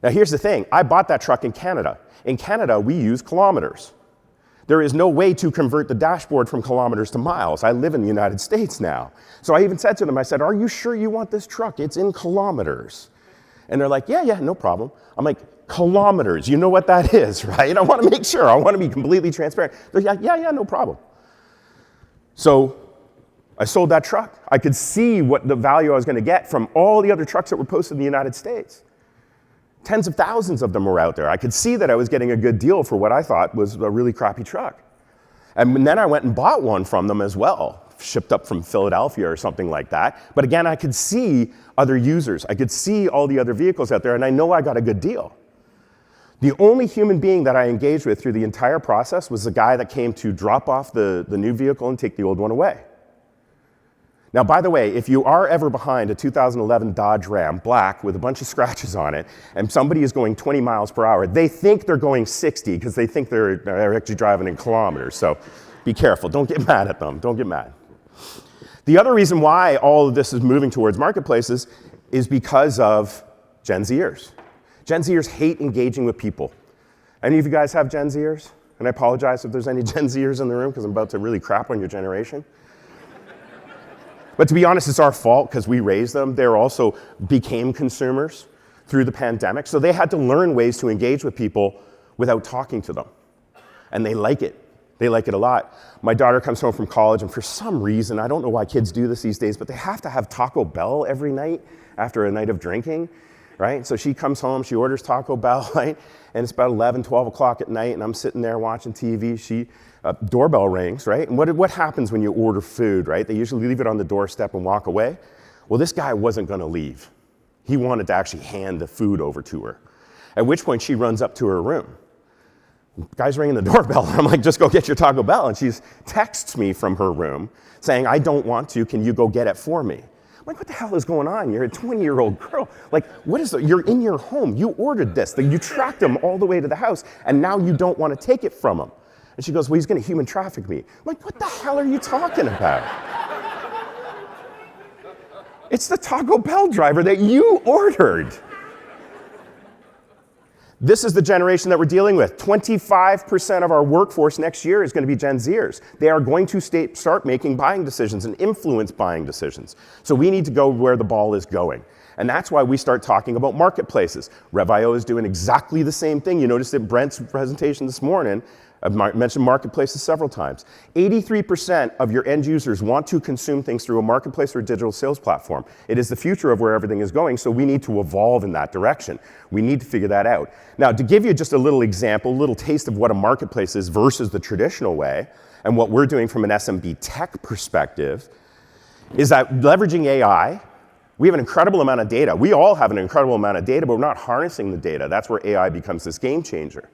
Now here's the thing, I bought that truck in Canada. In Canada, we use kilometers. There is no way to convert the dashboard from kilometers to miles. I live in the United States now. So I even said to them, I said, are you sure you want this truck? It's in kilometers. And they're like, yeah, no problem. I'm like, kilometers, you know what that is, right? I want to make sure, I want to be completely transparent. They're like, yeah, no problem. So I sold that truck. I could see what the value I was going to get from all the other trucks that were posted in the United States. Tens of thousands of them were out there. I could see that I was getting a good deal for what I thought was a really crappy truck. And then I went and bought one from them as well, shipped up from Philadelphia or something like that. But again, I could see other users. I could see all the other vehicles out there, and I know I got a good deal. The only human being that I engaged with through the entire process was the guy that came to drop off the new vehicle and take the old one away. Now, by the way, if you are ever behind a 2011 Dodge Ram, black, with a bunch of scratches on it, and somebody is going 20 miles per hour, they think they're going 60 because they think they're actually driving in kilometers. So be careful. Don't get mad at them. Don't get mad. The other reason why all of this is moving towards marketplaces is because of Gen Zers. Gen Zers hate engaging with people. Any of you guys have Gen Zers? And I apologize if there's any Gen Zers in the room because I'm about to really crap on your generation. But to be honest, it's our fault because we raised them. They also became consumers through the pandemic. So they had to learn ways to engage with people without talking to them. And they like it. They like it a lot. My daughter comes home from college, and for some reason, I don't know why kids do this these days, but they have to have Taco Bell every night after a night of drinking, right? So she comes home, she orders Taco Bell, right? And it's about 11, 12 o'clock at night, and I'm sitting there watching TV. Doorbell rings, right? And what happens when you order food, right? They usually leave it on the doorstep and walk away. Well, this guy wasn't going to leave. He wanted to actually hand the food over to her, at which point she runs up to her room. Guy's ringing the doorbell. I'm like, just go get your Taco Bell. And she texts me from her room saying, I don't want to. Can you go get it for me? I'm like, what the hell is going on? You're a 20-year-old girl. Like, what is it? You're in your home. You ordered this. You tracked him all the way to the house, and now you don't want to take it from him. And she goes, well, he's going to human traffic me. I'm like, what the hell are you talking about? It's the Taco Bell driver that you ordered. This is the generation that we're dealing with. 25% of our workforce next year is going to be Gen Zers. They are going to start making buying decisions and influence buying decisions. So we need to go where the ball is going. And that's why we start talking about marketplaces. Rev.io is doing exactly the same thing. You noticed in Brent's presentation this morning, I've mentioned marketplaces several times. 83% of your end users want to consume things through a marketplace or a digital sales platform. It is the future of where everything is going, so we need to evolve in that direction. We need to figure that out. Now, to give you just a little example, a little taste of what a marketplace is versus the traditional way, and what we're doing from an SMB tech perspective, is that leveraging AI, we have an incredible amount of data. We all have an incredible amount of data, but we're not harnessing the data. That's where AI becomes this game changer.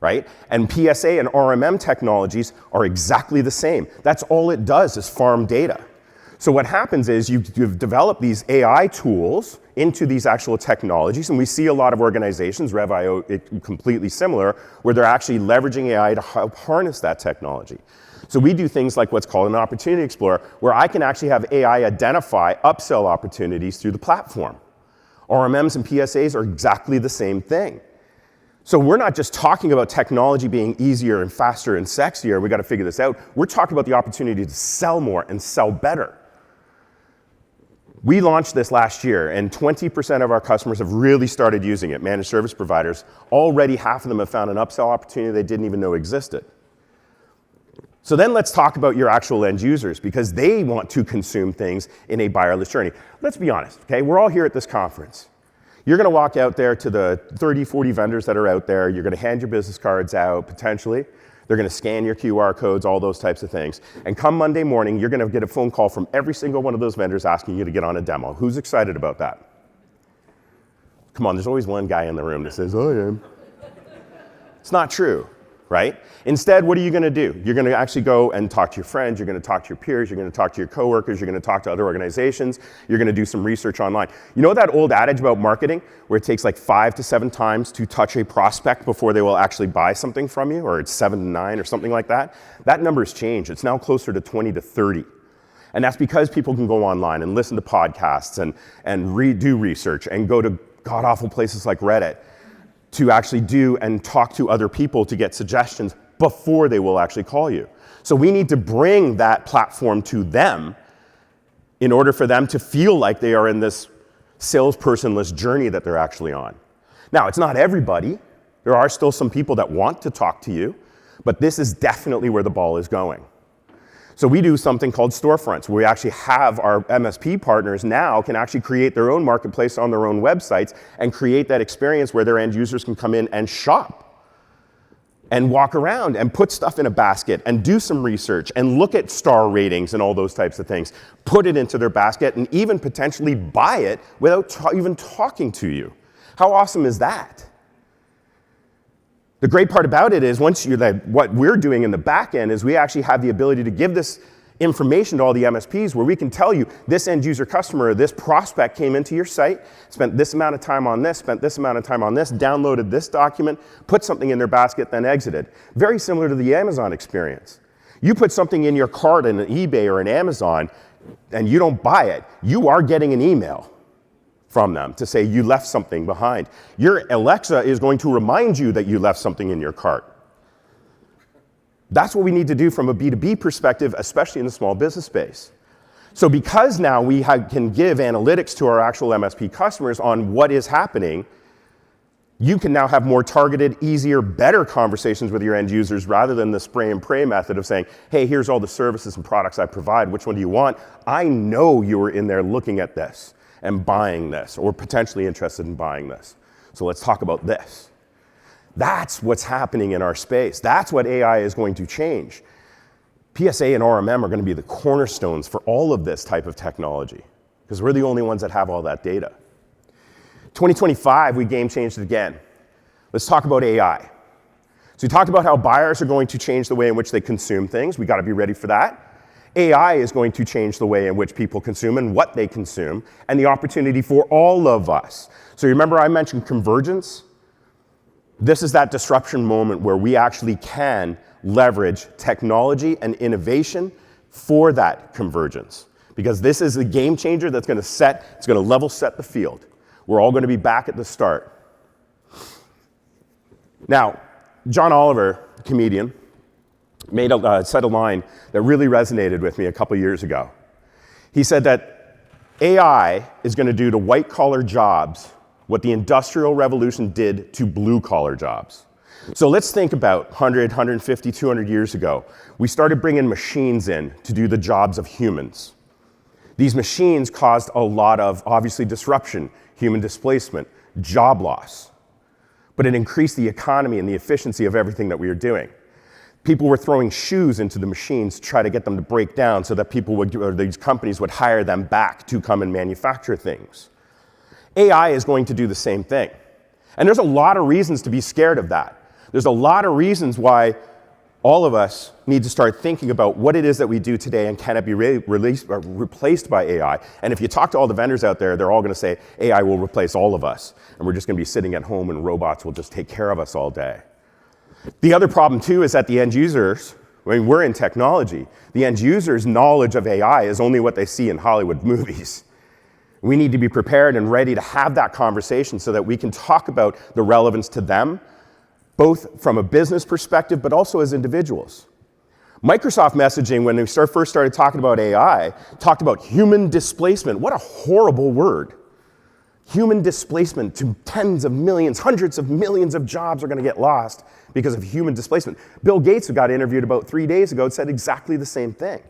Right? And PSA and RMM technologies are exactly the same. That's all it does is farm data. So what happens is you've developed these AI tools into these actual technologies, and we see a lot of organizations, Rev.io completely similar, where they're actually leveraging AI to help harness that technology. So we do things like what's called an Opportunity Explorer, where I can actually have AI identify upsell opportunities through the platform. RMMs and PSAs are exactly the same thing. So we're not just talking about technology being easier and faster and sexier, we got to figure this out. We're talking about the opportunity to sell more and sell better. We launched this last year, and 20% of our customers have really started using it, managed service providers. Already half of them have found an upsell opportunity they didn't even know existed. So then let's talk about your actual end users, because they want to consume things in a buyerless journey. Let's be honest, okay? We're all here at this conference. You're going to walk out there to the 30, 40 vendors that are out there. You're going to hand your business cards out, potentially. They're going to scan your QR codes, all those types of things. And come Monday morning, you're going to get a phone call from every single one of those vendors asking you to get on a demo. Who's excited about that? Come on, there's always one guy in the room that says, I am. It's not true. right? Instead, what are you going to do? You're going to actually go and talk to your friends, you're going to talk to your peers, you're going to talk to your coworkers, you're going to talk to other organizations, you're going to do some research online. You know that old adage about marketing where it takes like 5 to 7 times to touch a prospect before they will actually buy something from you, or it's 7 to 9 or something like that? That number's changed. It's now closer to 20 to 30. And that's because people can go online and listen to podcasts and do research and go to god-awful places like Reddit to actually do and talk to other people to get suggestions before they will actually call you. So we need to bring that platform to them in order for them to feel like they are in this salesperson-less journey that they're actually on. Now, it's not everybody. There are still some people that want to talk to you, but this is definitely where the ball is going. So we do something called storefronts, where we actually have our MSP partners now can actually create their own marketplace on their own websites and create that experience where their end users can come in and shop and walk around and put stuff in a basket and do some research and look at star ratings and all those types of things, put it into their basket and even potentially buy it without even talking to you. How awesome is that? The great part about it is what we're doing in the back end is we actually have the ability to give this information to all the MSPs where we can tell you this end user customer, this prospect came into your site, spent this amount of time on this, spent this amount of time on this, downloaded this document, put something in their basket, then exited. Very similar to the Amazon experience. You put something in your cart in an eBay or an Amazon and you don't buy it, you are getting an email from them to say you left something behind. Your Alexa is going to remind you that you left something in your cart. That's what we need to do from a B2B perspective, especially in the small business space. So because now we can give analytics to our actual MSP customers on what is happening, you can now have more targeted, easier, better conversations with your end users rather than the spray and pray method of saying, hey, here's all the services and products I provide. Which one do you want? I know you were in there looking at this and buying this, or potentially interested in buying this. So let's talk about this. That's what's happening in our space. That's what AI is going to change. PSA and RMM are going to be the cornerstones for all of this type of technology, because we're the only ones that have all that data. 2025, we game changed it again. Let's talk about AI. So we talked about how buyers are going to change the way in which they consume things. We got to be ready for that. AI is going to change the way in which people consume and what they consume, and the opportunity for all of us. So remember I mentioned convergence? This is that disruption moment where we actually can leverage technology and innovation for that convergence. Because this is a game changer that's going to level set the field. We're all going to be back at the start. Now, John Oliver, comedian, said a line that really resonated with me a couple years ago. He said that AI is going to do to white-collar jobs what the Industrial Revolution did to blue-collar jobs. So let's think about 100, 150, 200 years ago. We started bringing machines in to do the jobs of humans. These machines caused a lot of, obviously, disruption, human displacement, job loss. But it increased the economy and the efficiency of everything that we were doing. People were throwing shoes into the machines to try to get them to break down so that these companies would hire them back to come and manufacture things. AI is going to do the same thing. And there's a lot of reasons to be scared of that. There's a lot of reasons why all of us need to start thinking about what it is that we do today and can it be replaced by AI. And if you talk to all the vendors out there, they're all going to say AI will replace all of us. And we're just going to be sitting at home and robots will just take care of us all day. The other problem, too, is that the end users, we're in technology, the end user's knowledge of AI is only what they see in Hollywood movies. We need to be prepared and ready to have that conversation so that we can talk about the relevance to them, both from a business perspective, but also as individuals. Microsoft messaging, when they first started talking about AI, talked about human displacement. What a horrible word. Human displacement to tens of millions, hundreds of millions of jobs are going to get lost because of human displacement. Bill Gates, who got interviewed about 3 days ago, said exactly the same thing.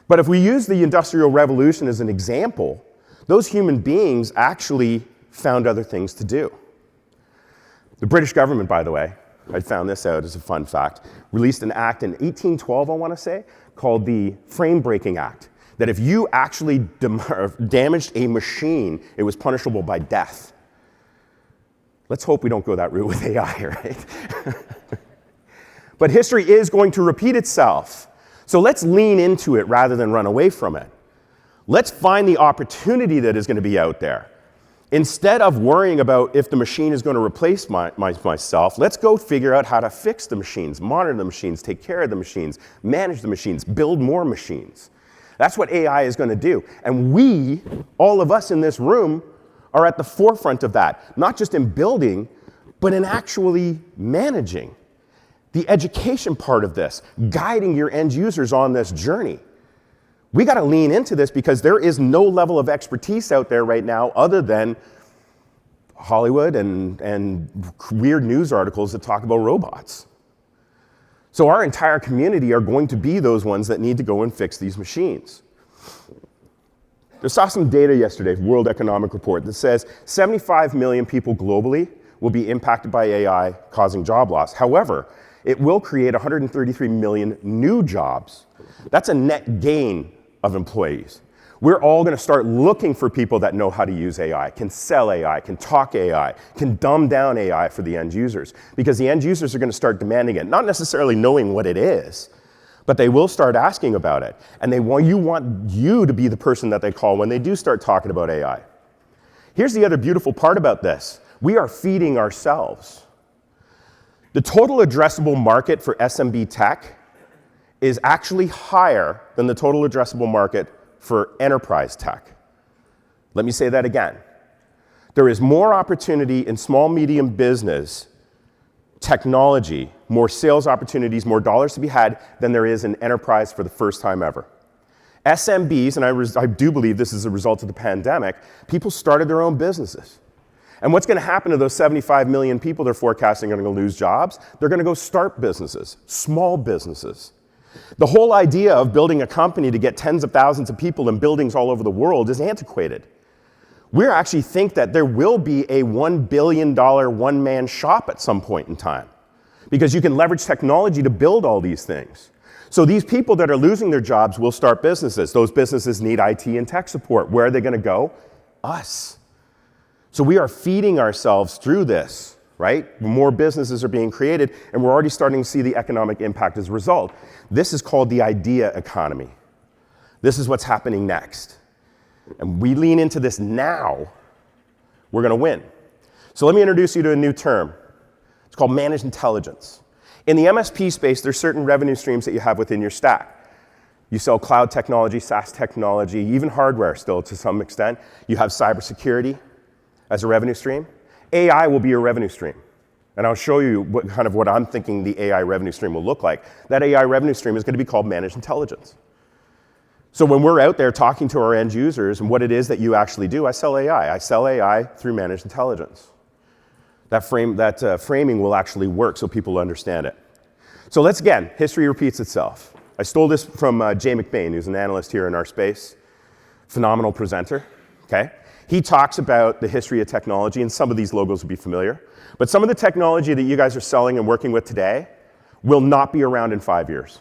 But if we use the Industrial Revolution as an example, those human beings actually found other things to do. The British government, by the way, I found this out as a fun fact, released an act in 1812, I want to say, called the Frame Breaking Act, that if you actually damaged a machine, it was punishable by death. Let's hope we don't go that route with AI, right? But history is going to repeat itself. So let's lean into it rather than run away from it. Let's find the opportunity that is going to be out there. Instead of worrying about if the machine is going to replace myself, let's go figure out how to fix the machines, monitor the machines, take care of the machines, manage the machines, build more machines. That's what AI is going to do. And we, all of us in this room, are at the forefront of that, not just in building, but in actually managing. The education part of this, guiding your end users on this journey. We got to lean into this because there is no level of expertise out there right now other than Hollywood and weird news articles that talk about robots. So our entire community are going to be those ones that need to go and fix these machines. I saw some data yesterday, World Economic Report, that says 75 million people globally will be impacted by AI, causing job loss. However, it will create 133 million new jobs. That's a net gain of employees. We're all going to start looking for people that know how to use AI, can sell AI, can talk AI, can dumb down AI for the end users, because the end users are going to start demanding it, not necessarily knowing what it is, but they will start asking about it. And you want you to be the person that they call when they do start talking about AI. Here's the other beautiful part about this. We are feeding ourselves. The total addressable market for SMB tech is actually higher than the total addressable market for enterprise tech. Let me say that again. There is more opportunity in small, medium business, technology, more sales opportunities, more dollars to be had than there is in enterprise for the first time ever. SMBs, and I do believe this is a result of the pandemic, people started their own businesses. And what's going to happen to those 75 million people they're forecasting are going to lose jobs? They're going to go start businesses, small businesses. The whole idea of building a company to get tens of thousands of people in buildings all over the world is antiquated. We actually think that there will be a $1 billion one-man shop at some point in time, because you can leverage technology to build all these things. So these people that are losing their jobs will start businesses. Those businesses need IT and tech support. Where are they going to go? Us. So we are feeding ourselves through this, right? More businesses are being created, and we're already starting to see the economic impact as a result. This is called the idea economy. This is what's happening next. And we lean into this now, we're going to win. So let me introduce you to a new term. It's called managed intelligence. In the MSP space, there's certain revenue streams that you have within your stack. You sell cloud technology, SaaS technology, even hardware still to some extent. You have cybersecurity as a revenue stream. AI will be your revenue stream. And I'll show you what I'm thinking the AI revenue stream will look like. That AI revenue stream is going to be called managed intelligence. So when we're out there talking to our end users and what it is that you actually do, I sell AI. I sell AI through managed intelligence. That framing will actually work so people understand it. So let's, again, history repeats itself. I stole this from Jay McBain, who's an analyst here in our space. Phenomenal presenter, okay? He talks about the history of technology, and some of these logos will be familiar. But some of the technology that you guys are selling and working with today will not be around in 5 years.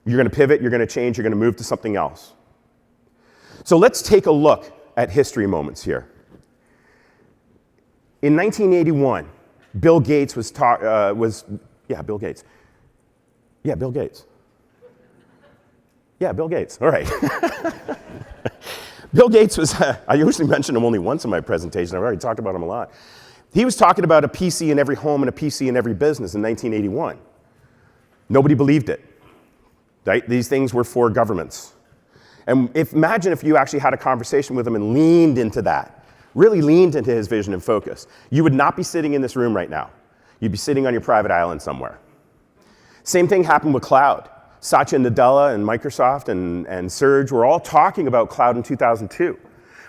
You're going to pivot, you're going to change, you're going to move to something else. So let's take a look at history moments here. In 1981, Bill Gates Bill Gates. Yeah, Bill Gates. Yeah, Bill Gates, all right. Bill Gates was, I usually mention him only once in my presentation, I've already talked about him a lot. He was talking about a PC in every home and a PC in every business in 1981. Nobody believed it, right? These things were for governments. And imagine if you actually had a conversation with him and leaned into that, really leaned into his vision and focus. You would not be sitting in this room right now. You'd be sitting on your private island somewhere. Same thing happened with cloud. Satya Nadella and Microsoft and Serge were all talking about cloud in 2002.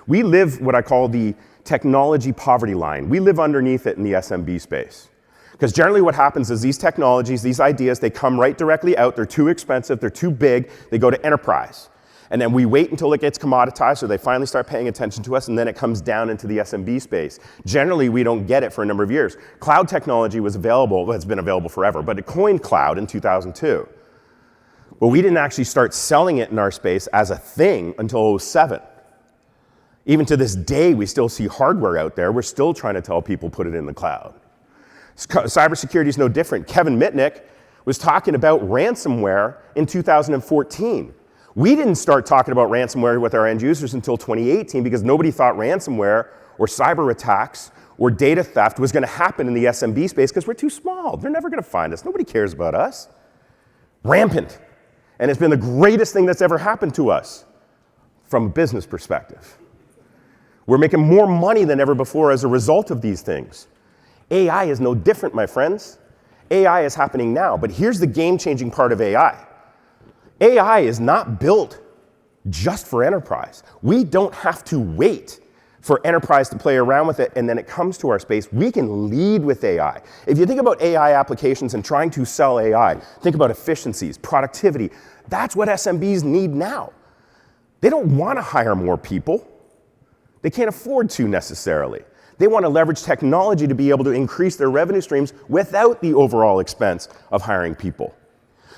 We live what I call the technology poverty line. We live underneath it in the SMB space. Because generally what happens is these technologies, these ideas, they come right directly out. They're too expensive. They're too big. They go to enterprise. And then we wait until it gets commoditized so they finally start paying attention to us, and then it comes down into the SMB space. Generally, we don't get it for a number of years. Cloud technology was available, has been available forever, but it coined cloud in 2002. But we didn't actually start selling it in our space as a thing until 2007. Even to this day, we still see hardware out there. We're still trying to tell people put it in the cloud. Cybersecurity is no different. Kevin Mitnick was talking about ransomware in 2014. We didn't start talking about ransomware with our end users until 2018 because nobody thought ransomware or cyber attacks or data theft was going to happen in the SMB space because we're too small. They're never going to find us. Nobody cares about us. Rampant. And it's been the greatest thing that's ever happened to us from a business perspective. We're making more money than ever before as a result of these things. AI is no different, my friends. AI is happening now, but here's the game-changing part of AI. AI is not built just for enterprise. We don't have to wait for enterprise to play around with it and then it comes to our space. We can lead with AI. If you think about AI applications and trying to sell AI, think about efficiencies, productivity. That's what SMBs need now. They don't want to hire more people. They can't afford to necessarily. They want to leverage technology to be able to increase their revenue streams without the overall expense of hiring people.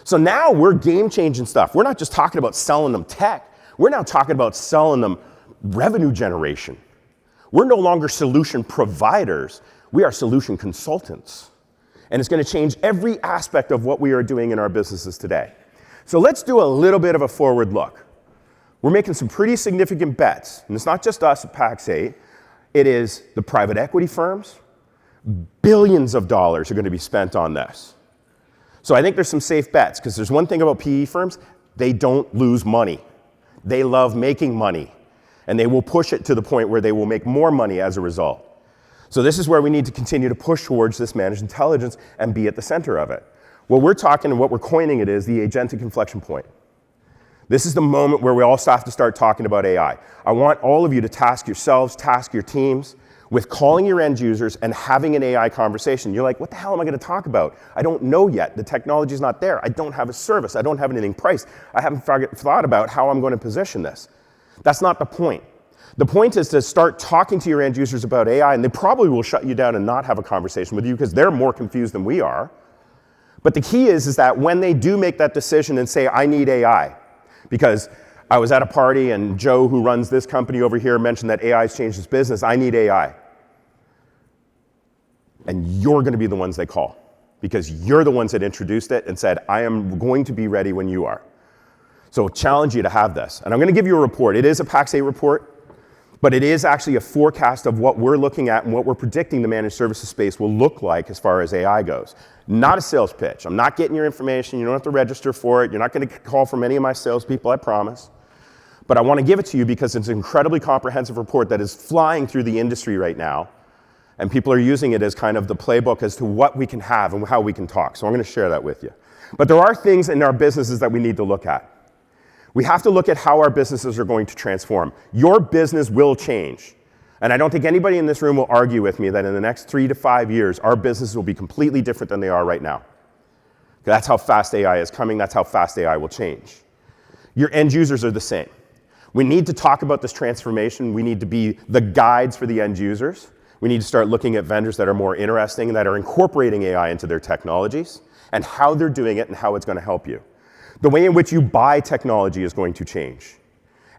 So now we're game-changing stuff. We're not just talking about selling them tech. We're now talking about selling them revenue generation. We're no longer solution providers. We are solution consultants. And it's going to change every aspect of what we are doing in our businesses today. So let's do a little bit of a forward look. We're making some pretty significant bets. And it's not just us at Pax8. It is the private equity firms. Billions of dollars are going to be spent on this. So I think there's some safe bets, because there's one thing about PE firms, they don't lose money. They love making money, and they will push it to the point where they will make more money as a result. So this is where we need to continue to push towards this managed intelligence and be at the center of it. What we're talking and what we're coining it is the agentic inflection point. This is the moment where we all have to start talking about AI. I want all of you to task yourselves, task your teams, with calling your end users and having an AI conversation. You're like, what the hell am I going to talk about? I don't know yet. The technology's not there. I don't have a service. I don't have anything priced. I haven't thought about how I'm going to position this. That's not the point. The point is to start talking to your end users about AI, and they probably will shut you down and not have a conversation with you because they're more confused than we are. But the key is that when they do make that decision and say, I need AI, because I was at a party and Joe, who runs this company over here, mentioned that AI's changed his business. I need AI. And you're going to be the ones they call, because you're the ones that introduced it and said, I am going to be ready when you are. So challenge you to have this. And I'm going to give you a report. It is a Pax8 report, but it is actually a forecast of what we're looking at and what we're predicting the managed services space will look like as far as AI goes. Not a sales pitch. I'm not getting your information. You don't have to register for it. You're not going to call from any of my salespeople, I promise. But I want to give it to you because it's an incredibly comprehensive report that is flying through the industry right now. And people are using it as kind of the playbook as to what we can have and how we can talk. So I'm going to share that with you. But there are things in our businesses that we need to look at. We have to look at how our businesses are going to transform. Your business will change. And I don't think anybody in this room will argue with me that in the next 3 to 5 years, our businesses will be completely different than they are right now. That's how fast AI is coming. That's how fast AI will change. Your end users are the same. We need to talk about this transformation. We need to be the guides for the end users. We need to start looking at vendors that are more interesting and that are incorporating AI into their technologies and how they're doing it and how it's going to help you. The way in which you buy technology is going to change.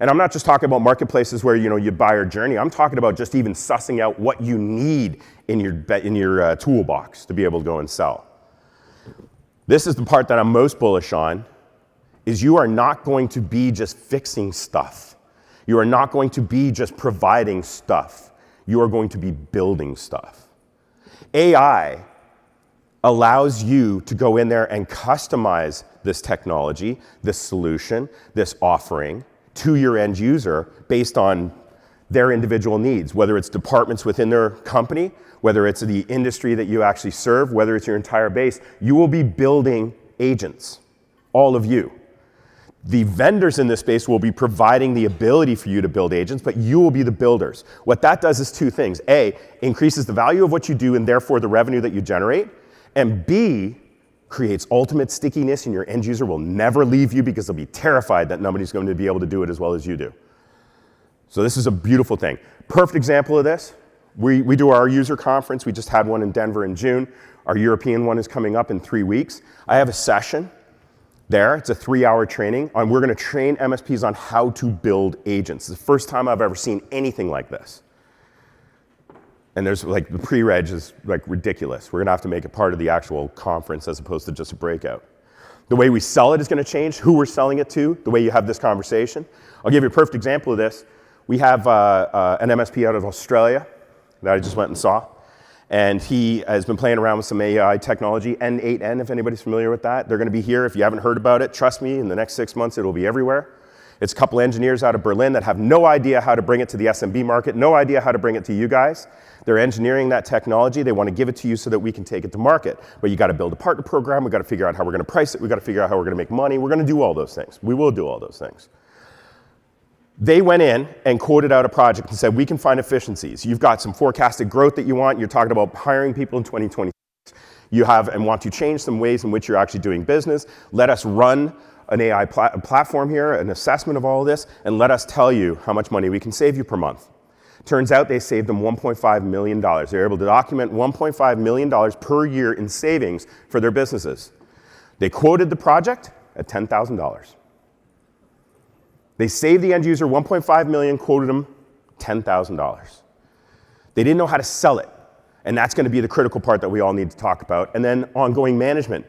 And I'm not just talking about marketplaces where you buy your journey. I'm talking about just even sussing out what you need in your toolbox to be able to go and sell. This is the part that I'm most bullish on, is you are not going to be just fixing stuff. You are not going to be just providing stuff. You are going to be building stuff. AI allows you to go in there and customize this technology, this solution, this offering to your end user based on their individual needs, whether it's departments within their company, whether it's the industry that you actually serve, whether it's your entire base. You will be building agents, all of you. The vendors in this space will be providing the ability for you to build agents, but you will be the builders. What that does is two things. A, increases the value of what you do and therefore the revenue that you generate. And B, creates ultimate stickiness, and your end user will never leave you because they'll be terrified that nobody's going to be able to do it as well as you do. So this is a beautiful thing. Perfect example of this. We do our user conference. We just had one in Denver in June. Our European one is coming up in 3 weeks. I have a session there. It's a 3-hour training. And we're going to train MSPs on how to build agents. It's the first time I've ever seen anything like this. And there's like the pre-reg is like ridiculous. We're gonna have to make it part of the actual conference as opposed to just a breakout. The way we sell it is gonna change, who we're selling it to, the way you have this conversation. I'll give you a perfect example of this. We have an MSP out of Australia that I just went and saw. And he has been playing around with some AI technology, N8N, if anybody's familiar with that. They're gonna be here. If you haven't heard about it, trust me, in the next 6 months, it'll be everywhere. It's a couple engineers out of Berlin that have no idea how to bring it to the SMB market, no idea how to bring it to you guys. They're engineering that technology. They want to give it to you so that we can take it to market. But you got to build a partner program. We got to figure out how we're going to price it. We got to figure out how we're going to make money. We're going to do all those things. We will do all those things. They went in and quoted out a project and said, we can find efficiencies. You've got some forecasted growth that you want. You're talking about hiring people in 2026. You have and want to change some ways in which you're actually doing business. Let us run an AI platform here, an assessment of all of this, and let us tell you how much money we can save you per month. Turns out they saved them $1.5 million. They were able to document $1.5 million per year in savings for their businesses. They quoted the project at $10,000. They saved the end user $1.5 million, quoted them $10,000. They didn't know how to sell it, and that's going to be the critical part that we all need to talk about. And then ongoing management.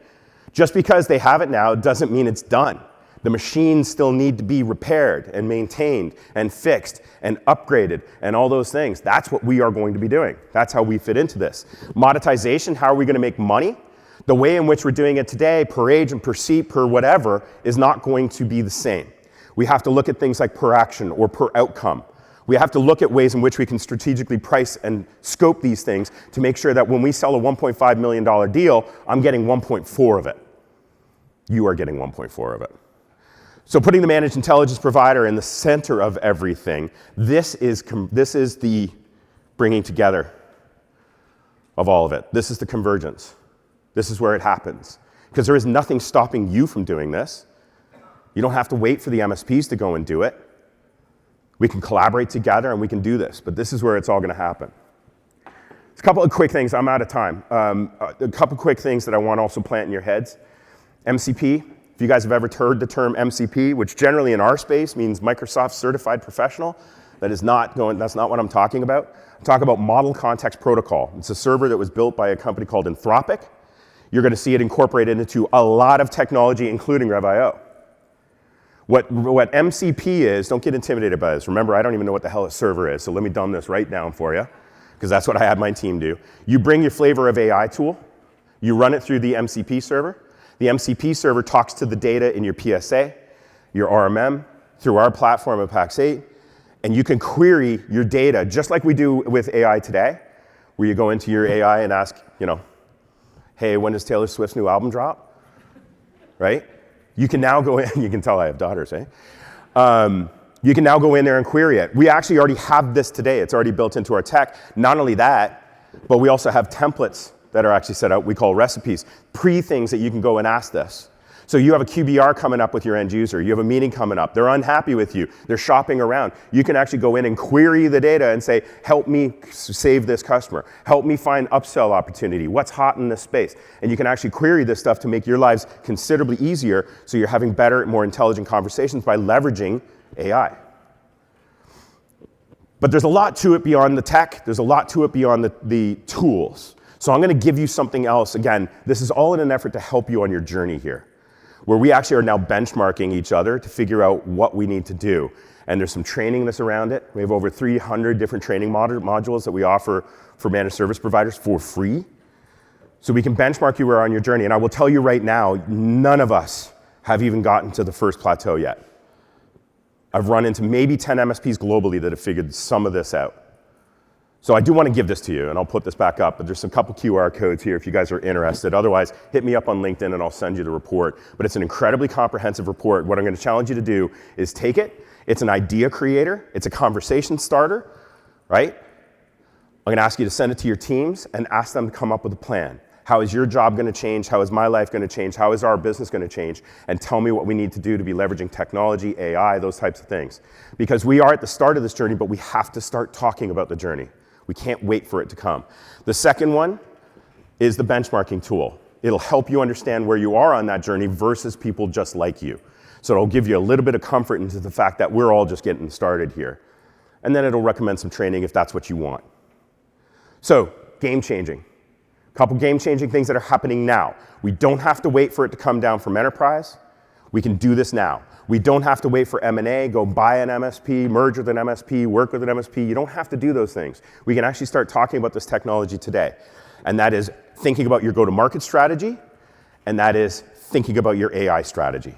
Just because they have it now doesn't mean it's done. The machines still need to be repaired and maintained and fixed and upgraded and all those things. That's what we are going to be doing. That's how we fit into this. Monetization, how are we going to make money? The way in which we're doing it today, per age and per seat, per whatever, is not going to be the same. We have to look at things like per action or per outcome. We have to look at ways in which we can strategically price and scope these things to make sure that when we sell a $1.5 million deal, I'm getting 1.4 of it. You are getting 1.4 of it. So putting the managed intelligence provider in the center of everything, this is the bringing together of all of it. This is the convergence. This is where it happens. Because there is nothing stopping you from doing this. You don't have to wait for the MSPs to go and do it. We can collaborate together and we can do this, but this is where it's all gonna happen. A couple of quick things, I'm out of time. A couple quick things that I want to also plant in your heads. MCP, if you guys have ever heard the term MCP, which generally in our space means Microsoft Certified Professional, that's not what I'm talking about. I'm talking about Model Context Protocol. It's a server that was built by a company called Anthropic. You're gonna see it incorporated into a lot of technology, including Rev.io. What MCP is, don't get intimidated by this. Remember, I don't even know what the hell a server is, so let me dumb this right down for you, because that's what I had my team do. You bring your flavor of AI tool, you run it through the MCP server. The MCP server talks to the data in your PSA, your RMM, through our platform of PAX8, and you can query your data, just like we do with AI today, where you go into your AI and ask, hey, when does Taylor Swift's new album drop? Right? You can now go in, you can tell I have daughters, eh? You can now go in there and query it. We actually already have this today. It's already built into our tech. Not only that, but we also have templates that are actually set out, we call recipes, pre-things that you can go and ask this. So you have a QBR coming up with your end user, you have a meeting coming up, they're unhappy with you, they're shopping around. You can actually go in and query the data and say, help me save this customer, help me find upsell opportunity, what's hot in this space. And you can actually query this stuff to make your lives considerably easier so you're having better, more intelligent conversations by leveraging AI. But there's a lot to it beyond the tech, there's a lot to it beyond the tools. So I'm gonna give you something else. Again, this is all in an effort to help you on your journey here, where we actually are now benchmarking each other to figure out what we need to do. And there's some training that's around it. We have over 300 different training modules that we offer for managed service providers for free. So we can benchmark you on your journey. And I will tell you right now, none of us have even gotten to the first plateau yet. I've run into maybe 10 MSPs globally that have figured some of this out. So I do want to give this to you, and I'll put this back up, but there's a couple QR codes here if you guys are interested. Otherwise, hit me up on LinkedIn and I'll send you the report. But it's an incredibly comprehensive report. What I'm going to challenge you to do is take it. It's an idea creator. It's a conversation starter, right? I'm going to ask you to send it to your teams and ask them to come up with a plan. How is your job going to change? How is my life going to change? How is our business going to change? And tell me what we need to do to be leveraging technology, AI, those types of things. Because we are at the start of this journey, but we have to start talking about the journey. We can't wait for it to come. The second one is the benchmarking tool. It'll help you understand where you are on that journey versus people just like you. So it'll give you a little bit of comfort into the fact that we're all just getting started here. And then it'll recommend some training if that's what you want. So, game-changing. A couple game-changing things that are happening now. We don't have to wait for it to come down from enterprise. We can do this now. We don't have to wait for M&A, go buy an MSP, merge with an MSP, work with an MSP. You don't have to do those things. We can actually start talking about this technology today. And that is thinking about your go-to-market strategy, and that is thinking about your AI strategy.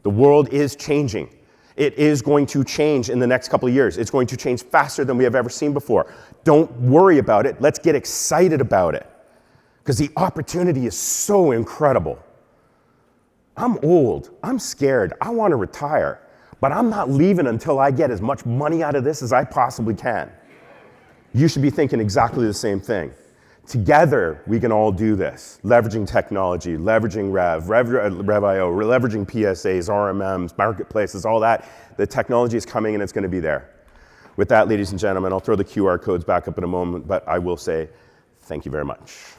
The world is changing. It is going to change in the next couple of years. It's going to change faster than we have ever seen before. Don't worry about it. Let's get excited about it, because the opportunity is so incredible. I'm old. I'm scared. I want to retire, but I'm not leaving until I get as much money out of this as I possibly can. You should be thinking exactly the same thing. Together, we can all do this, leveraging technology, leveraging Rev.io, leveraging PSAs, RMMs, marketplaces, all that. The technology is coming and it's going to be there. With that, ladies and gentlemen, I'll throw the QR codes back up in a moment, but I will say thank you very much.